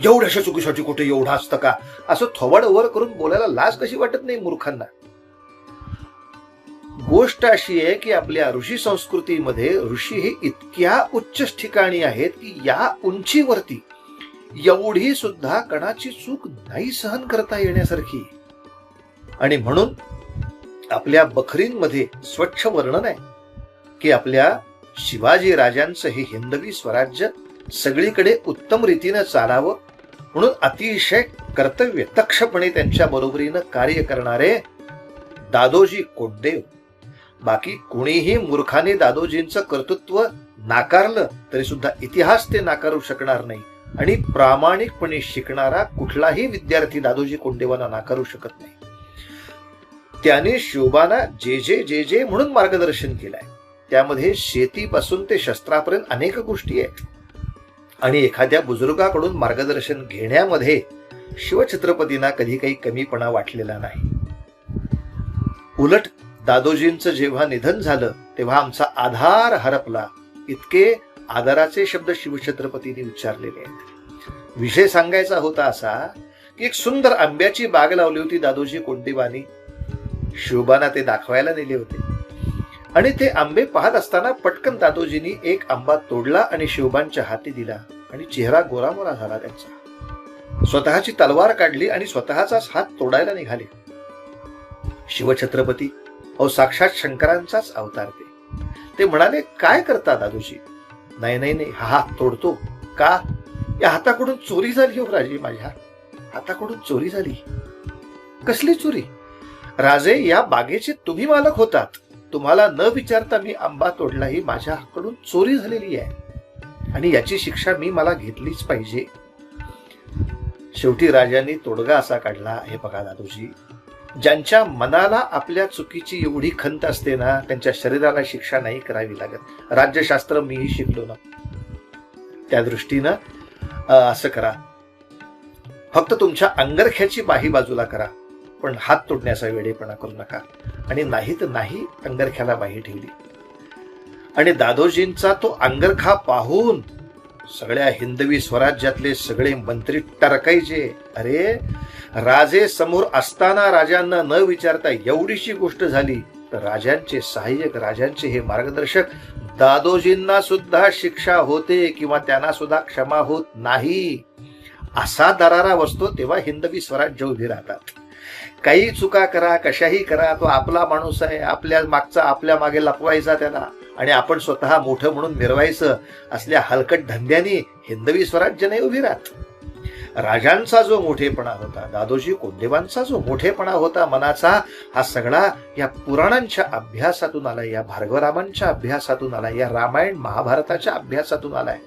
एवढ्याशा चुकीसाठी कुठे एवढा असतं का, असं थोबाड वर करून बोलायला लाज कशी वाटत नाही मूर्खांना. गोष्ट अशी आहे की आपल्या ऋषी संस्कृतीमध्ये ऋषी हे इतक्या उच्च ठिकाणी आहेत की या उंचीवरती एवढी सुद्धा कणाची चूक नाही सहन करता येण्यासारखी. आणि म्हणून आपल्या बखरींमध्ये स्वच्छ वर्णन आहे की आपल्या शिवाजी राजांचं हे हिंदवी स्वराज्य सगळीकडे उत्तम रीतीनं चालावं म्हणून अतिशय कर्तव्य दक्षपणे त्यांच्या बरोबरीनं कार्य करणारे दादोजी कोंडदेव. बाकी कुणीही मूर्खाने दादोजींचं कर्तृत्व नाकारलं तरी सुद्धा इतिहास ते नाकारू शकणार नाही आणि प्रामाणिकपणे शिकणारा कुठलाही विद्यार्थी दादोजी कोंडदेवांना नाकारू शकत नाही. त्याने शिवबांना जे जे म्हणून मार्गदर्शन केलंय. त्यामध्ये शेतीपासून ते शस्त्रापर्यंत अनेक गोष्टी आहेत आणि एखाद्या बुजुर्गाकडून मार्गदर्शन घेण्यामध्ये शिवछत्रपतींना कधी काही कमीपणा वाटलेला नाही. उलट दादोजींचं जेव्हा निधन झालं तेव्हा आमचा आधार हरपला, इतके आदराचे शब्द शिवछत्रपतींनी उच्चारलेले आहेत. विषय सांगायचा होता असा की एक सुंदर आंब्याची बाग लावली होती दादोजी कोंडदेवांनी. शिवबांना ते दाखवायला नेले होते आणि ते आंबे पाहत असताना पटकन दादोजींनी एक आंबा तोडला आणि शिवबांच्या हाती दिला आणि चेहरा गोरामोरा झाला त्यांचा. स्वतःची तलवार काढली आणि स्वतःचाच हात तोडायला निघाले. शिवछत्रपती अहो साक्षात शंकरांचाच अवतार ते म्हणाले, काय करता दादोजी? नाही नाही नाही, हा हात तोडतो का? या हाताकडून चोरी झाली हो राजे, माझ्या हाताकडून चोरी झाली. कसली चोरी? राजे, या बागेचे तुम्ही मालक होतात. तुम्हाला न विचारता मी आंबा तोडला, ही माझ्या हाताकडून चोरी झालेली आहे आणि याची शिक्षा मला घेतलीच पाहिजे. शेवटी राजांनी तोडगा असा काढला, हे बघा दादोजी, ज्यांच्या मनाला आपल्या चुकीची एवढी खंत असते ना, त्यांच्या शरीराला शिक्षा नाही करावी लागत. राज्यशास्त्र मीही शिकलो ना. त्या दृष्टीनं असं करा, फक्त तुमच्या अंगरख्याची बाही बाजूला करा, पण हात तोडण्याचा वेडेपणा करू नका. आणि नाही तर नाही, अंगरख्याला बाही ठेवली. आणि दादोजींचा तो अंगरखा पाहून सगळ्या हिंदवी स्वराज्यातले सगळे मंत्री टरकायचे. अरे, राजे समोर असताना राजांना न विचारता एवढीशी गोष्ट झाली, तर राजांचे सहाय्यक, राजांचे हे मार्गदर्शक, दादोजींना सुद्धा शिक्षा होते किंवा त्यांना सुद्धा क्षमा होत नाही, असा दरारा बसतो. तेव्हा हिंदवी स्वराज्य उभी राहतात. काही चुका करा, कशाही करा, तो आपला माणूस आहे, आपल्या मागचा आपल्या मागे लपवायचा त्याला, आणि आपण स्वतः मोठं म्हणून मिरवायचं, असल्या हलकट धंद्यानी हिंदवी स्वराज्य नाही उभी राहत. राजांचा जो मोठेपणा होता, दादोजी कोंडेवांचा जो मोठेपणा होता मनाचा, हा सगळा या पुराणांच्या अभ्यासातून आलाय, या भार्गवरामांच्या अभ्यासातून आलाय, या रामायण महाभारताच्या अभ्यासातून आलाय.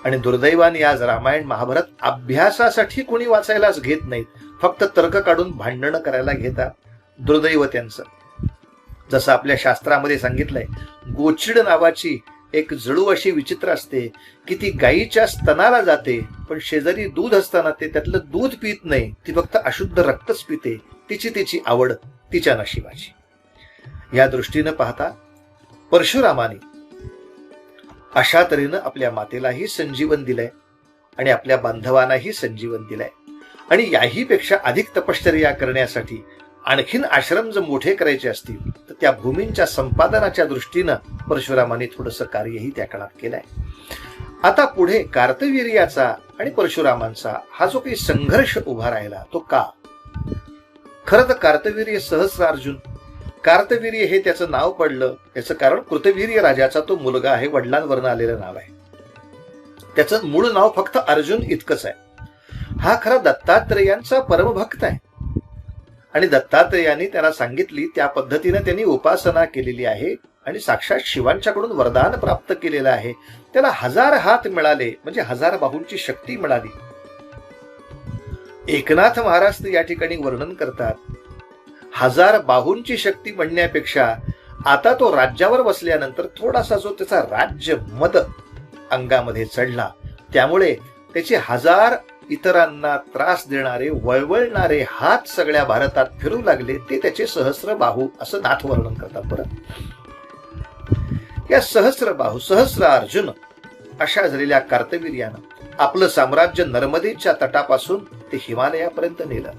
आणि दुर्दैवाने आज रामायण महाभारत अभ्यासासाठी कोणी वाचायलाच घेत नाहीत, फक्त तर्क काढून भांडणं करायला घेतात. दुर्दैव त्यांचं. जसं आपल्या शास्त्रामध्ये सांगितलंय, गोचिड नावाची एक जळू अशी विचित्र असते की ती गायीच्या स्तनाला जाते, पण शेजारी दूध असताना ते त्यातलं दूध पित नाही, ती फक्त अशुद्ध रक्तच पिते. तिची आवड तिच्या नशिबाची. या दृष्टीनं पाहता परशुरामाने अशा तऱ्हेनं आपल्या मातेलाही संजीवन दिलंय आणि आपल्या बांधवांनाही संजीवन दिलंय. आणि याही पेक्षा अधिक तपश्चर्या करण्यासाठी आणखीन आश्रम जर मोठे करायचे असतील तर त्या भूमींच्या संपादनाच्या दृष्टीनं परशुरामाने थोडंसं कार्यही त्या काळात केलंय. आता पुढे कार्तवीर्याचा आणि परशुरामांचा हा जो काही संघर्ष उभा राहिला तो का? खरं तर कार्तवीर्य सहस्रार्जुन, कार्तवीर्य हे त्याचं नाव पडलं, याचं कारण कृतवीर्य राजाचा तो मुलगा आहे, वडिलांवरनं आलेलं नाव आहे. त्याचं मूळ नाव फक्त अर्जुन इतकंच आहे. हा खरा दत्तात्रेयांचा परमभक्त आहे आणि दत्तात्रेयांनी त्याला सांगितली त्या पद्धतीने त्यांनी उपासना केलेली आहे आणि साक्षात शिवांच्याकडून वरदान प्राप्त केलेलं आहे. त्याला 1000 हात मिळाले, म्हणजे 1000 बाहूंची शक्ती मिळाली. एकनाथ महाराज या ठिकाणी वर्णन करतात, 1000 बाहूंची शक्ती म्हणण्यापेक्षा आता तो राज्यावर बसल्यानंतर थोडासा जो त्याचा राज्य मद अंगामध्ये चढला, त्यामुळे त्याचे 1000 इतरांना त्रास देणारे वळवळणारे हात सगळ्या भारतात फिरू लागले. ते त्याचे सहस्र बाहू असं नाथ वर्णन करतात. बरं, या सहस्र बाहू, सहस्र अर्जुन अशा झालेल्या कार्तवीर्यानं आपलं साम्राज्य नर्मदेच्या तटापासून ते हिमालयापर्यंत नेलं.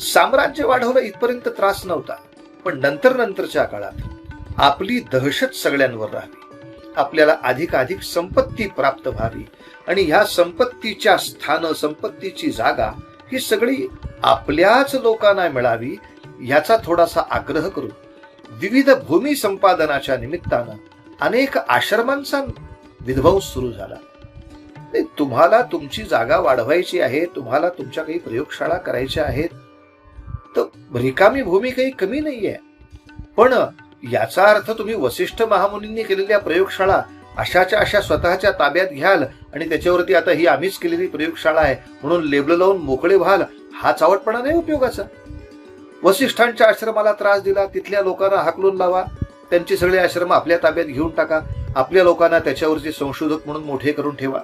साम्राज्य वाढवलं इथपर्यंत त्रास नव्हता, पण नंतरच्या काळात आपली दहशत सगळ्यांवर राहावी, आपल्याला अधिकाधिक संपत्ती प्राप्त व्हावी आणि ह्या संपत्तीच्या स्थान, संपत्तीची जागा ही सगळी आपल्याच लोकांना मिळावी, याचा थोडासा आग्रह करून विविध भूमी संपादनाच्या निमित्तानं अनेक आश्रमांचा विध्वंस सुरू झाला. तुम्हाला तुमची जागा वाढवायची आहे, तुम्हाला तुमच्या काही प्रयोगशाळा करायच्या आहेत, तर रिकामी भूमी काही कमी नाहीये. पण याचा अर्थ तुम्ही वसिष्ठ महामुनींनी केलेल्या प्रयोगशाळा अशाच्या अशा स्वतःच्या ताब्यात घ्याल आणि त्याच्यावरती आता ही आम्हीच केलेली प्रयोगशाळा आहे म्हणून लेबल लावून मोकळे व्हाल, हा चावटपणा नाही उपयोगाचा. वसिष्ठांच्या आश्रमाला त्रास दिला, तिथल्या लोकांना हाकलून लावा, त्यांची सगळे आश्रम आपल्या ताब्यात घेऊन टाका, आपल्या लोकांना त्याच्यावरचे संशोधक म्हणून मोठे करून ठेवा,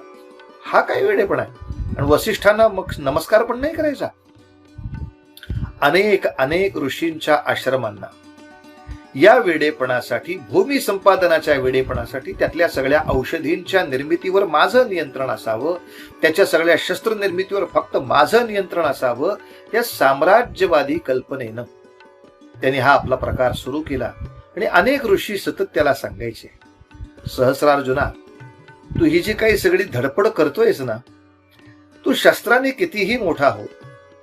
हा काय वेडेपणा आहे. आणि वसिष्ठांना मग नमस्कार पण नाही करायचा. अनेक ऋषींच्या आश्रमांना या वेडेपणासाठी, भूमी संपादनाच्या वेडेपणासाठी, त्यातल्या सगळ्या औषधींच्या निर्मितीवर माझं नियंत्रण असावं, त्याच्या सगळ्या शस्त्र निर्मितीवर फक्त माझं नियंत्रण असावं, या साम्राज्यवादी कल्पनेनं त्यांनी हा आपला प्रकार सुरू केला. आणि अनेक ऋषी सतत त्याला सांगायचे, सहस्रार्जुना, तू ही जी काही सगळी धडपड करतोयस ना, तू शस्त्राने कितीही मोठा हो,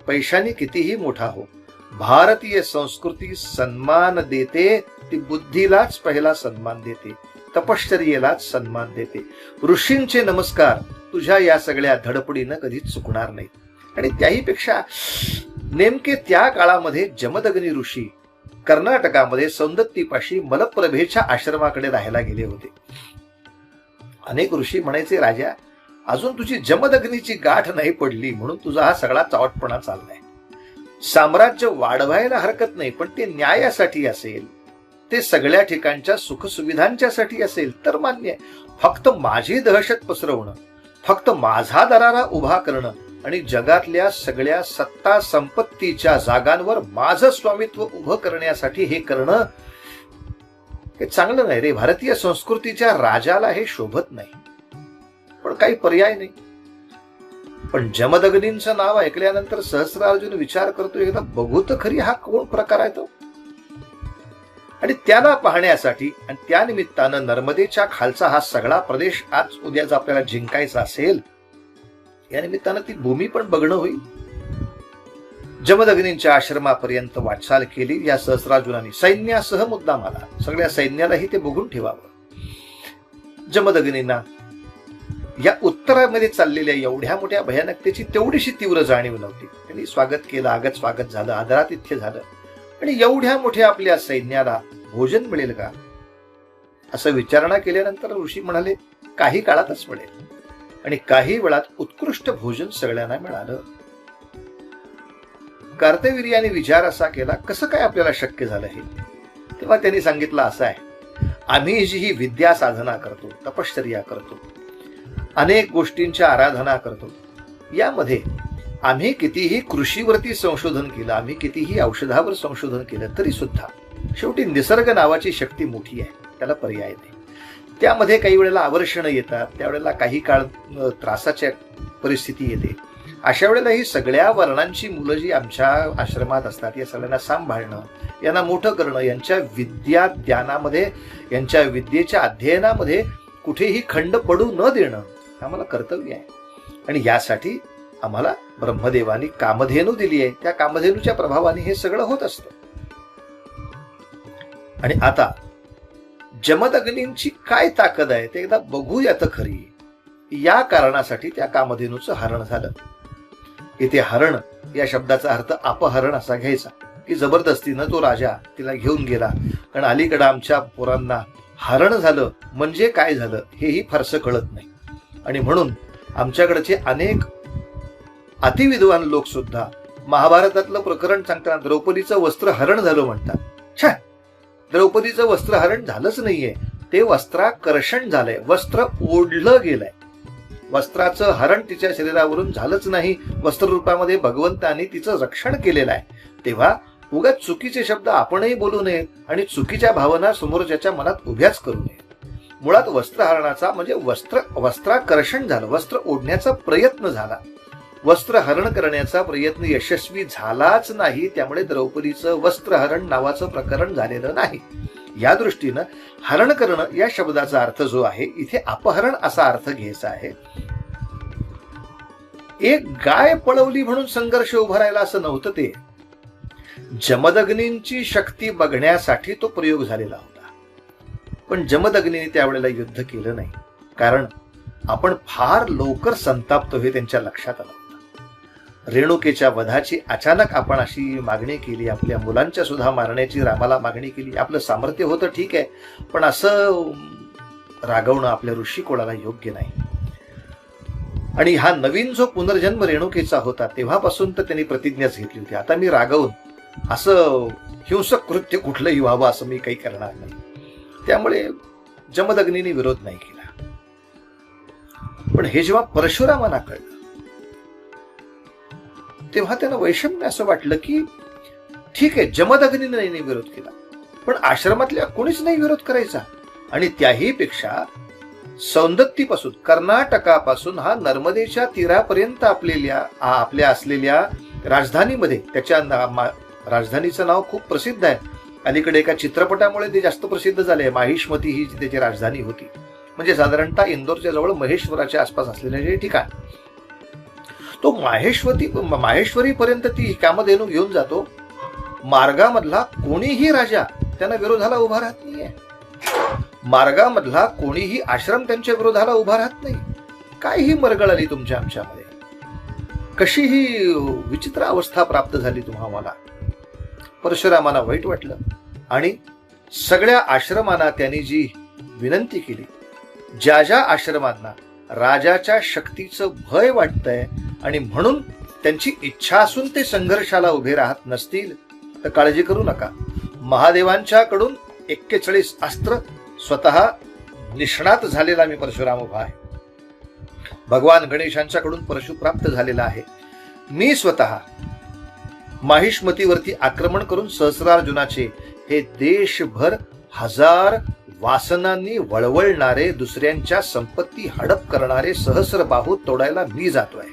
पैशाने कितीही मोठा हो, भारतीय संस्कृती सन्मान देते, ती बुद्धीलाच पहिला सन्मान देते, तपश्चर्येलाच सन्मान देते. ऋषींचे नमस्कार तुझ्या या सगळ्या धडपडीनं कधीच चुकणार नाही. आणि त्याहीपेक्षा नेमके त्या काळामध्ये जमदग्नी ऋषी कर्नाटकामध्ये सौंदत्तीपाशी मलप्रभेच्या आश्रमाकडे राहायला गेले होते. अनेक ऋषी म्हणायचे, राजा अजून तुझी जमदग्नीची गाठ नाही पडली म्हणून तुझा हा सगळा चावटपणा चाललाय. साम्राज्य वाढवायला हरकत नाही, पण ते न्यायासाठी असेल, ते सगळ्या ठिकाणच्या सुखसुविधांच्यासाठी असेल तर मान्य आहे. फक्त माझी दहशत पसरवणं, फक्त माझा दरारा उभा करणं आणि जगातल्या सगळ्या सत्ता संपत्तीच्या जागांवर माझं स्वामित्व उभं करण्यासाठी हे करणं हे चांगलं नाही रे. भारतीय संस्कृतीच्या राजाला हे शोभत नाही, पण काही पर्याय नाही. पण जमदग्नींचं नाव ऐकल्यानंतर सहस्रार्जुन विचार करतो, एकदा बघू तर खरी हा कोण प्रकार आहे तो. आणि त्याला पाहण्यासाठी आणि त्या निमित्तानं नर्मदेच्या खालचा हा सगळा प्रदेश आज उद्या जर आपल्याला जिंकायचा असेल, या निमित्तानं ती भूमी पण बघणं होईल. जमदग्नींच्या आश्रमापर्यंत वाटचाल केली या सहस्रार्जुनाने सैन्यासह. मुद्दाम आला, सगळ्या सैन्यालाही ते बघून ठेवावं. जमदग्नींना या उत्तरामध्ये चाललेल्या एवढ्या मोठ्या भयानकतेची तेवढीशी तीव्र जाणीव नव्हती. त्यांनी स्वागत केलं, आगत स्वागत झालं, आदरातिथ्य झालं. आणि एवढ्या मोठ्या आपल्या सैन्याला भोजन मिळेल का असं विचारणा केल्यानंतर ऋषी म्हणाले, काही काळातच मिळेल. आणि काही वेळात उत्कृष्ट भोजन सगळ्यांना मिळालं. कार्तवीर्याने विचार असा केला, कसं काय आपल्याला शक्य झालं हे. तेव्हा त्यांनी सांगितलं, असं आहे, आम्ही जी ही विद्या साधना करतो, तपश्चर्या करतो, अनेक गोष्टींच्या आराधना करतो, यामध्ये आम्ही कितीही कृषीवरती संशोधन केलं, आम्ही कितीही औषधावर संशोधन केलं, तरी सुद्धा शेवटी निसर्ग नावाची शक्ती मोठी आहे, त्याला पर्याय नाही. त्यामध्ये काही वेळेला आवर्षणं येतात, त्यावेळेला काही काळ त्रासाच्या परिस्थिती येते. अशा वेळेला ही सगळ्या वर्णांची मुलं जी आमच्या आश्रमात असतात, या सगळ्यांना सांभाळणं, यांना मोठं करणं, यांच्या विद्या ज्ञानामध्ये, यांच्या विद्येच्या अध्ययनामध्ये कुठेही खंड पडू न देणं आम्हाला कर्तव्य आहे. आणि यासाठी आम्हाला ब्रह्मदेवानी कामधेनू दिली आहे. त्या कामधेनूच्या प्रभावाने हे सगळं होत असतं. आणि आता जमदग्नींची काय ताकद आहे ते एकदा बघूयात खरी. या कारणासाठी त्या कामधेनूचं हरण झालं. इथे हरण या शब्दाचा अर्थ अपहरण असा घ्यायचा, की जबरदस्तीनं तो राजा तिला घेऊन गेला. कारण अलीकडं आमच्या पोरांना हरण झालं म्हणजे काय झालं हेही फारसं कळत नाही. आणि म्हणून आमच्याकडचे अनेक अतिविद्वान लोक सुद्धा महाभारतातलं प्रकरण सांगताना द्रौपदीचं वस्त्र हरण झालं म्हणतात. छा, द्रौपदीचं वस्त्र हरण झालंच नाहीये, ते वस्त्राकर्षण झालंय, वस्त्र ओढलं गेलंय. वस्त्राचं हरण तिच्या शरीरावरून झालंच नाही, वस्त्ररूपामध्ये भगवंतांनी तिचं रक्षण केलेलं आहे. तेव्हा उगाच चुकीचे शब्द आपणही बोलू नयेत आणि चुकीच्या भावना समोरच्याच्या मनात उभ्याच करू नयेत. मुळात वस्त्रहरणाचा म्हणजे वस्त्राकर्षण झालं, वस्त्र ओढण्याचा प्रयत्न झाला, वस्त्र हरण करण्याचा प्रयत्न यशस्वी झालाच नाही. त्यामुळे द्रौपदीचं वस्त्रहरण नावाचं प्रकरण झालेलं नाही. या दृष्टीनं हरण करणं या शब्दाचा अर्थ जो आहे, इथे अपहरण असा अर्थ घ्यायचा आहे. एक गाय पळवली म्हणून संघर्ष उभा राहिला असं नव्हतं. ते जमदग्नींची शक्ती बघण्यासाठी तो प्रयोग झालेला होता. पण जमदग्नीने त्यावेळेला युद्ध केलं नाही, कारण आपण फार लवकर संतापतो हे त्यांच्या लक्षात आलं होतं. रेणुकेच्या वधाची अचानक आपण अशी मागणी केली, आपल्या मुलांच्या सुद्धा मारण्याची रामाला मागणी केली. आपलं सामर्थ्य होतं ठीक आहे, पण असं रागवणं आपल्या ऋषी कोणाला योग्य नाही. आणि हा नवीन जो पुनर्जन्म रेणुकेचा होता तेव्हापासून तर त्यांनी प्रतिज्ञाच घेतली होती, आता मी रागवून असं हिंसक कृत्य कुठलंही व्हावं असं मी काही करणार नाही. त्यामुळे जमदग्नीने विरोध नाही केला. पण हे जेव्हा परशुरामांना कळलं तेव्हा त्यांना वैषम्य असं वाटलं की ठीक आहे, जमदग्नीने नाही विरोध केला, पण आश्रमातल्या कोणीच नाही विरोध करायचा. आणि त्याही पेक्षा सौंदत्तीपासून, कर्नाटकापासून हा नर्मदेच्या तीरापर्यंत आपल्या असलेल्या राजधानीमध्ये, त्याच्या राजधानीचं नाव खूप प्रसिद्ध आहे. अलीकडे एका चित्रपटामुळे ते जास्त प्रसिद्ध झाले. माहिष्मती ही त्याची राजधानी होती, म्हणजे साधारणतः इंदोरच्या जवळ महेश्वराच्या आसपास असलेले जे ठिकाण. तो माहेश्वरी पर्यंत ती कामधेनू घेऊन जातो. मार्गामधला कोणीही राजा त्यांना विरोधाला उभा राहत नाहीये. मार्गामधला कोणीही आश्रम त्यांच्या विरोधाला उभा राहत नाही. काय ही मरगळ आली तुमच्या आमच्यामध्ये? कशी ही विचित्र अवस्था प्राप्त झाली तुम्हाला? परशुरामांना वाईट वाटलं आणि सगळ्या आश्रमांना त्यांनी जी विनंती केली, ज्या ज्या आश्रमांना राजाच्या शक्तीचं भय वाटतंय आणि म्हणून त्यांची इच्छा असून ते संघर्षाला उभे राहत नसतील तर काळजी करू नका. महादेवांच्याकडून 41 अस्त्र स्वतः निष्णात झालेला मी परशुराम उभा आहे. भगवान गणेशांच्याकडून परशु प्राप्त झालेला आहे. मी स्वतः माहिष्मतीवरती आक्रमण करून सहस्रार्जुनाचे हे देशभर हजार वासनांनी वळवळणारे, दुसऱ्यांच्या संपत्ती हडप करणारे सहस्रबाहू तोडायला मी जातोय.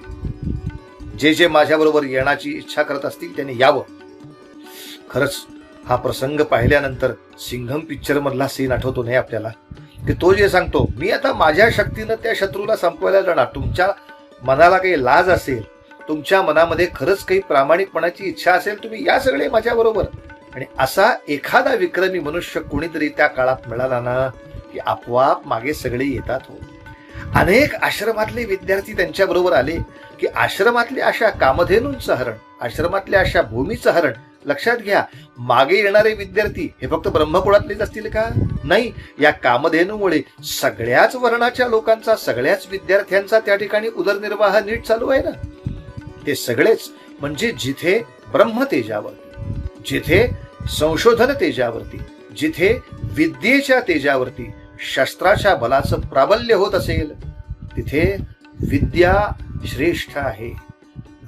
जे जे माझ्याबरोबर येण्याची इच्छा करत असतील त्यांनी यावं. खरंच हा प्रसंग पाहिल्यानंतर सिंघम पिक्चर मधला सीन आठवतो नाही आपल्याला, की तो जे सांगतो, मी आता माझ्या शक्तीनं त्या शत्रूला संपवायला जाणार. तुमच्या मनाला काही लाज असेल, तुमच्या मनामध्ये खरंच काही प्रामाणिकपणाची इच्छा असेल, तुम्ही या सगळे माझ्या बरोबर. आणि असा एखादा विक्रमी मनुष्य कोणीतरी त्या काळात मिळाला ना, की आपोआप मागे सगळे येतात. हो, अनेक आश्रमातले विद्यार्थी त्यांच्या बरोबर आले, की आश्रमातल्या अशा कामधेनूंचं हरण, आश्रमातल्या अशा भूमीचं हरण. लक्षात घ्या, मागे येणारे विद्यार्थी हे फक्त ब्रह्मकुळातलेच असतील का? नाही, या कामधेनूमुळे सगळ्याच वर्णाच्या लोकांचा, सगळ्याच विद्यार्थ्यांचा त्या ठिकाणी उदरनिर्वाह नीट चालू आहे ना. ते सगळेच म्हणजे जिथे ब्रह्म तेजावरती, जिथे संशोधन तेजावरती, जिथे विद्येच्या तेजावरती शस्त्राच्या बलाचं प्राबल्य होत असेल, तिथे विद्या श्रेष्ठ आहे.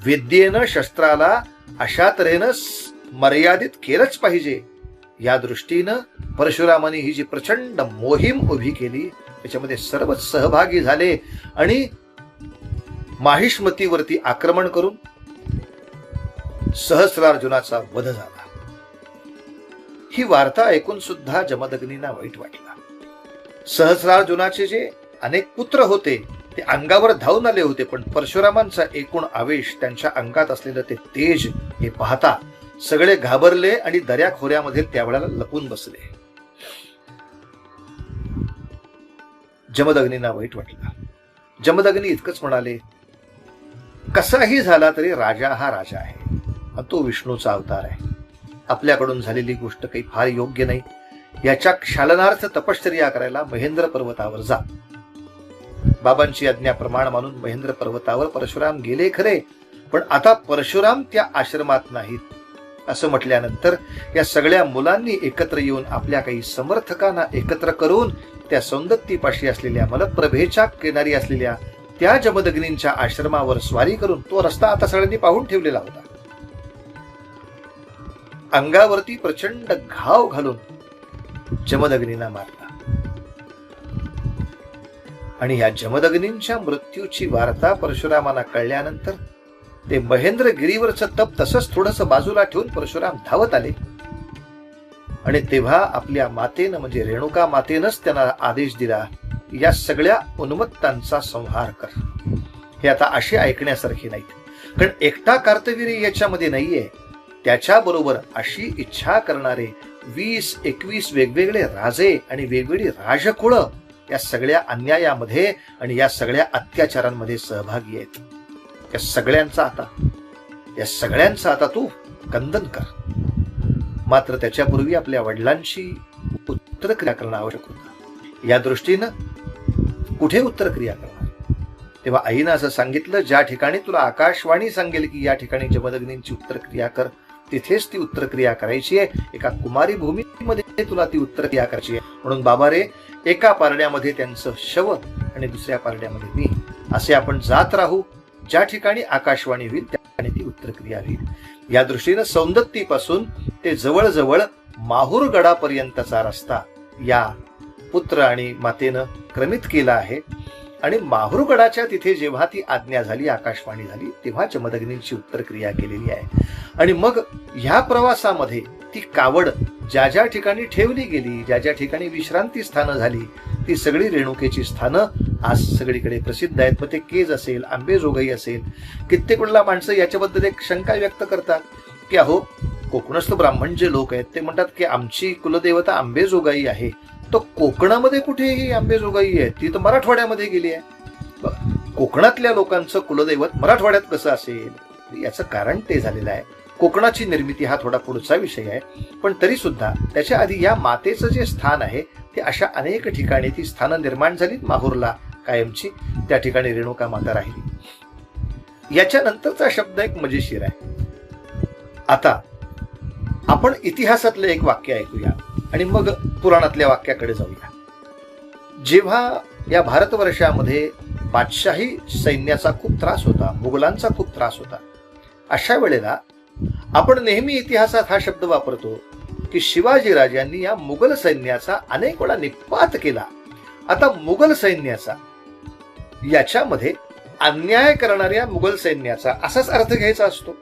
विद्येनं शस्त्राला अशा तऱ्हेनं मर्यादित केलंच पाहिजे. या दृष्टीनं परशुरामांनी ही जी प्रचंड मोहीम उभी केली, त्याच्यामध्ये सर्वच सहभागी झाले आणि माहिष्मतीवरती आक्रमण करून सहस्रार्जुनाचा वध झाला. ही वार्ता ऐकून सुद्धा जमदग्नींना वाईट वाटला. सहस्रार्जुनाचे जे अनेक पुत्र होते ते अंगावर धावून आले होते, पण परशुरामांचा एकूण आवेश, त्यांच्या अंगात असलेलं ते तेज हे पाहता सगळे घाबरले आणि दऱ्या खोऱ्यामध्ये त्यावेळेला लपून बसले. जमदग्नींना वाईट वाटला. जमदग्नी इतकंच म्हणाले, कसाही झाला तरी राजा हा राजा आहे, तो विष्णूचा अवतार आहे. आपल्याकडून झालेली गोष्ट काही फार योग्य नाही. याच्या क्षालनार्थ तपश्चर्या करायला महेंद्र पर्वतावर जा. बाबांची आज्ञा प्रमाण मानून महेंद्र पर्वतावर परशुराम गेले खरे, पण आता परशुराम त्या आश्रमात नाहीत असं म्हटल्यानंतर या सगळ्या मुलांनी एकत्र येऊन आपल्या काही समर्थकांना एकत्र करून त्या सौंदत्तीपाशी असलेल्या मलप्रभेच्या किनारी असलेल्या त्या जमदग्नींच्या आश्रमावर स्वारी करून तो रस्ता आता सगळ्यांनी पाहून ठेवलेला होता. अंगावरती प्रचंड घाव घालून जमदग्नींना मारला आणि या जमदग्नींच्या मृत्यूची वार्ता परशुरामांना कळल्यानंतर ते महेंद्रगिरीवरचं तप तसंच थोडंसं बाजूला ठेवून परशुराम धावत आले आणि तेव्हा आपल्या मातेनं म्हणजे रेणुका मातेनंच त्यांना आदेश दिला, या सगळ्या उन्मत्तांचा संहार कर. हे आता असे ऐकण्यासारखे नाहीत, कारण एकटा कार्तवीर्य याच्यामध्ये नाहीये. त्याच्याबरोबर अशी इच्छा करणारे 20-21 वेगवेगळे राजे आणि वेगवेगळी राजकुळं या सगळ्या अन्यायामध्ये आणि या सगळ्या अत्याचारांमध्ये सहभागी आहेत. या सगळ्यांचा आता तू कंदन कर. मात्र त्याच्यापूर्वी आपल्या वडिलांची उत्तरक्रिया करणं आवश्यक होतं. या दृष्टीनं कुठे उत्तरक्रिया करणार? तेव्हा आईनं असं सांगितलं, ज्या ठिकाणी तुला आकाशवाणी सांगेल की या ठिकाणी जमदग्नींची उत्तरक्रिया कर, तिथेच ती उत्तरक्रिया करायची आहे. एका कुमारी भूमीमध्ये तुला ती उत्तरक्रिया करायची आहे. म्हणून बाबा रे, एका पारड्यामध्ये त्यांचं शव आणि दुसऱ्या पारड्यामध्ये मी, असे आपण जात राहू. ज्या ठिकाणी आकाशवाणी होईल त्या ठिकाणी ती उत्तरक्रिया होईल. या दृष्टीनं सौंदत्तीपासून ते जवळजवळ माहुरगडापर्यंतचा रस्ता या पुत्र आणि मातेनं क्रमित केला आहे. आणि माहुरगडाच्या तिथे जेव्हा ती आज्ञा झाली, आकाशवाणी झाली, तेव्हा जमदग्नींची उत्तरक्रिया केलेली आहे. आणि मग ह्या प्रवासामध्ये ती कावड ज्या ज्या ठिकाणी ठेवली गेली, ज्या ज्या ठिकाणी विश्रांती स्थानं झाली, ती सगळी रेणुकेची स्थानं आज सगळीकडे प्रसिद्ध आहेत. मग ते केज असेल, आंबेजोगाई असेल, कित्येक वेळेला माणसं याच्याबद्दल एक शंका व्यक्त करतात की अहो, कोकणस्थ ब्राह्मण जे लोक आहेत ते म्हणतात की आमची कुलदेवता आंबेजोगाई आहे. तर कोकणामध्ये कुठेही आंबेजोगाई आहे, ती तर मराठवाड्यामध्ये गेली आहे. कोकणातल्या लोकांचं कुलदैवत मराठवाड्यात कसं असेल? याचं कारण ते झालेलं आहे. कोकणाची निर्मिती हा थोडा पुढचा विषय आहे, पण तरी सुद्धा त्याच्या आधी या मातेचं जे स्थान आहे ते अशा अनेक ठिकाणी ती स्थानं निर्माण झाली. माहूरला कायमची त्या ठिकाणी रेणुका माता राहिली. याच्यानंतरचा शब्द एक मजेशीर आहे. आता आपण इतिहासातलं एक वाक्य ऐकूया आणि मग पुराणातल्या वाक्याकडे जाऊया. जेव्हा या भारतवर्षामध्ये बादशाही सैन्याचा खूप त्रास होता, मुघलांचा खूप त्रास होता, अशा वेळेला आपण नेहमी इतिहासात हा शब्द वापरतो की शिवाजीराजांनी या मुघल सैन्याचा अनेक वेळा निपात केला. आता मुघल सैन्याचा, याच्यामध्ये अन्याय करणाऱ्या मुघल सैन्याचा असाच अर्थ घ्यायचा असतो.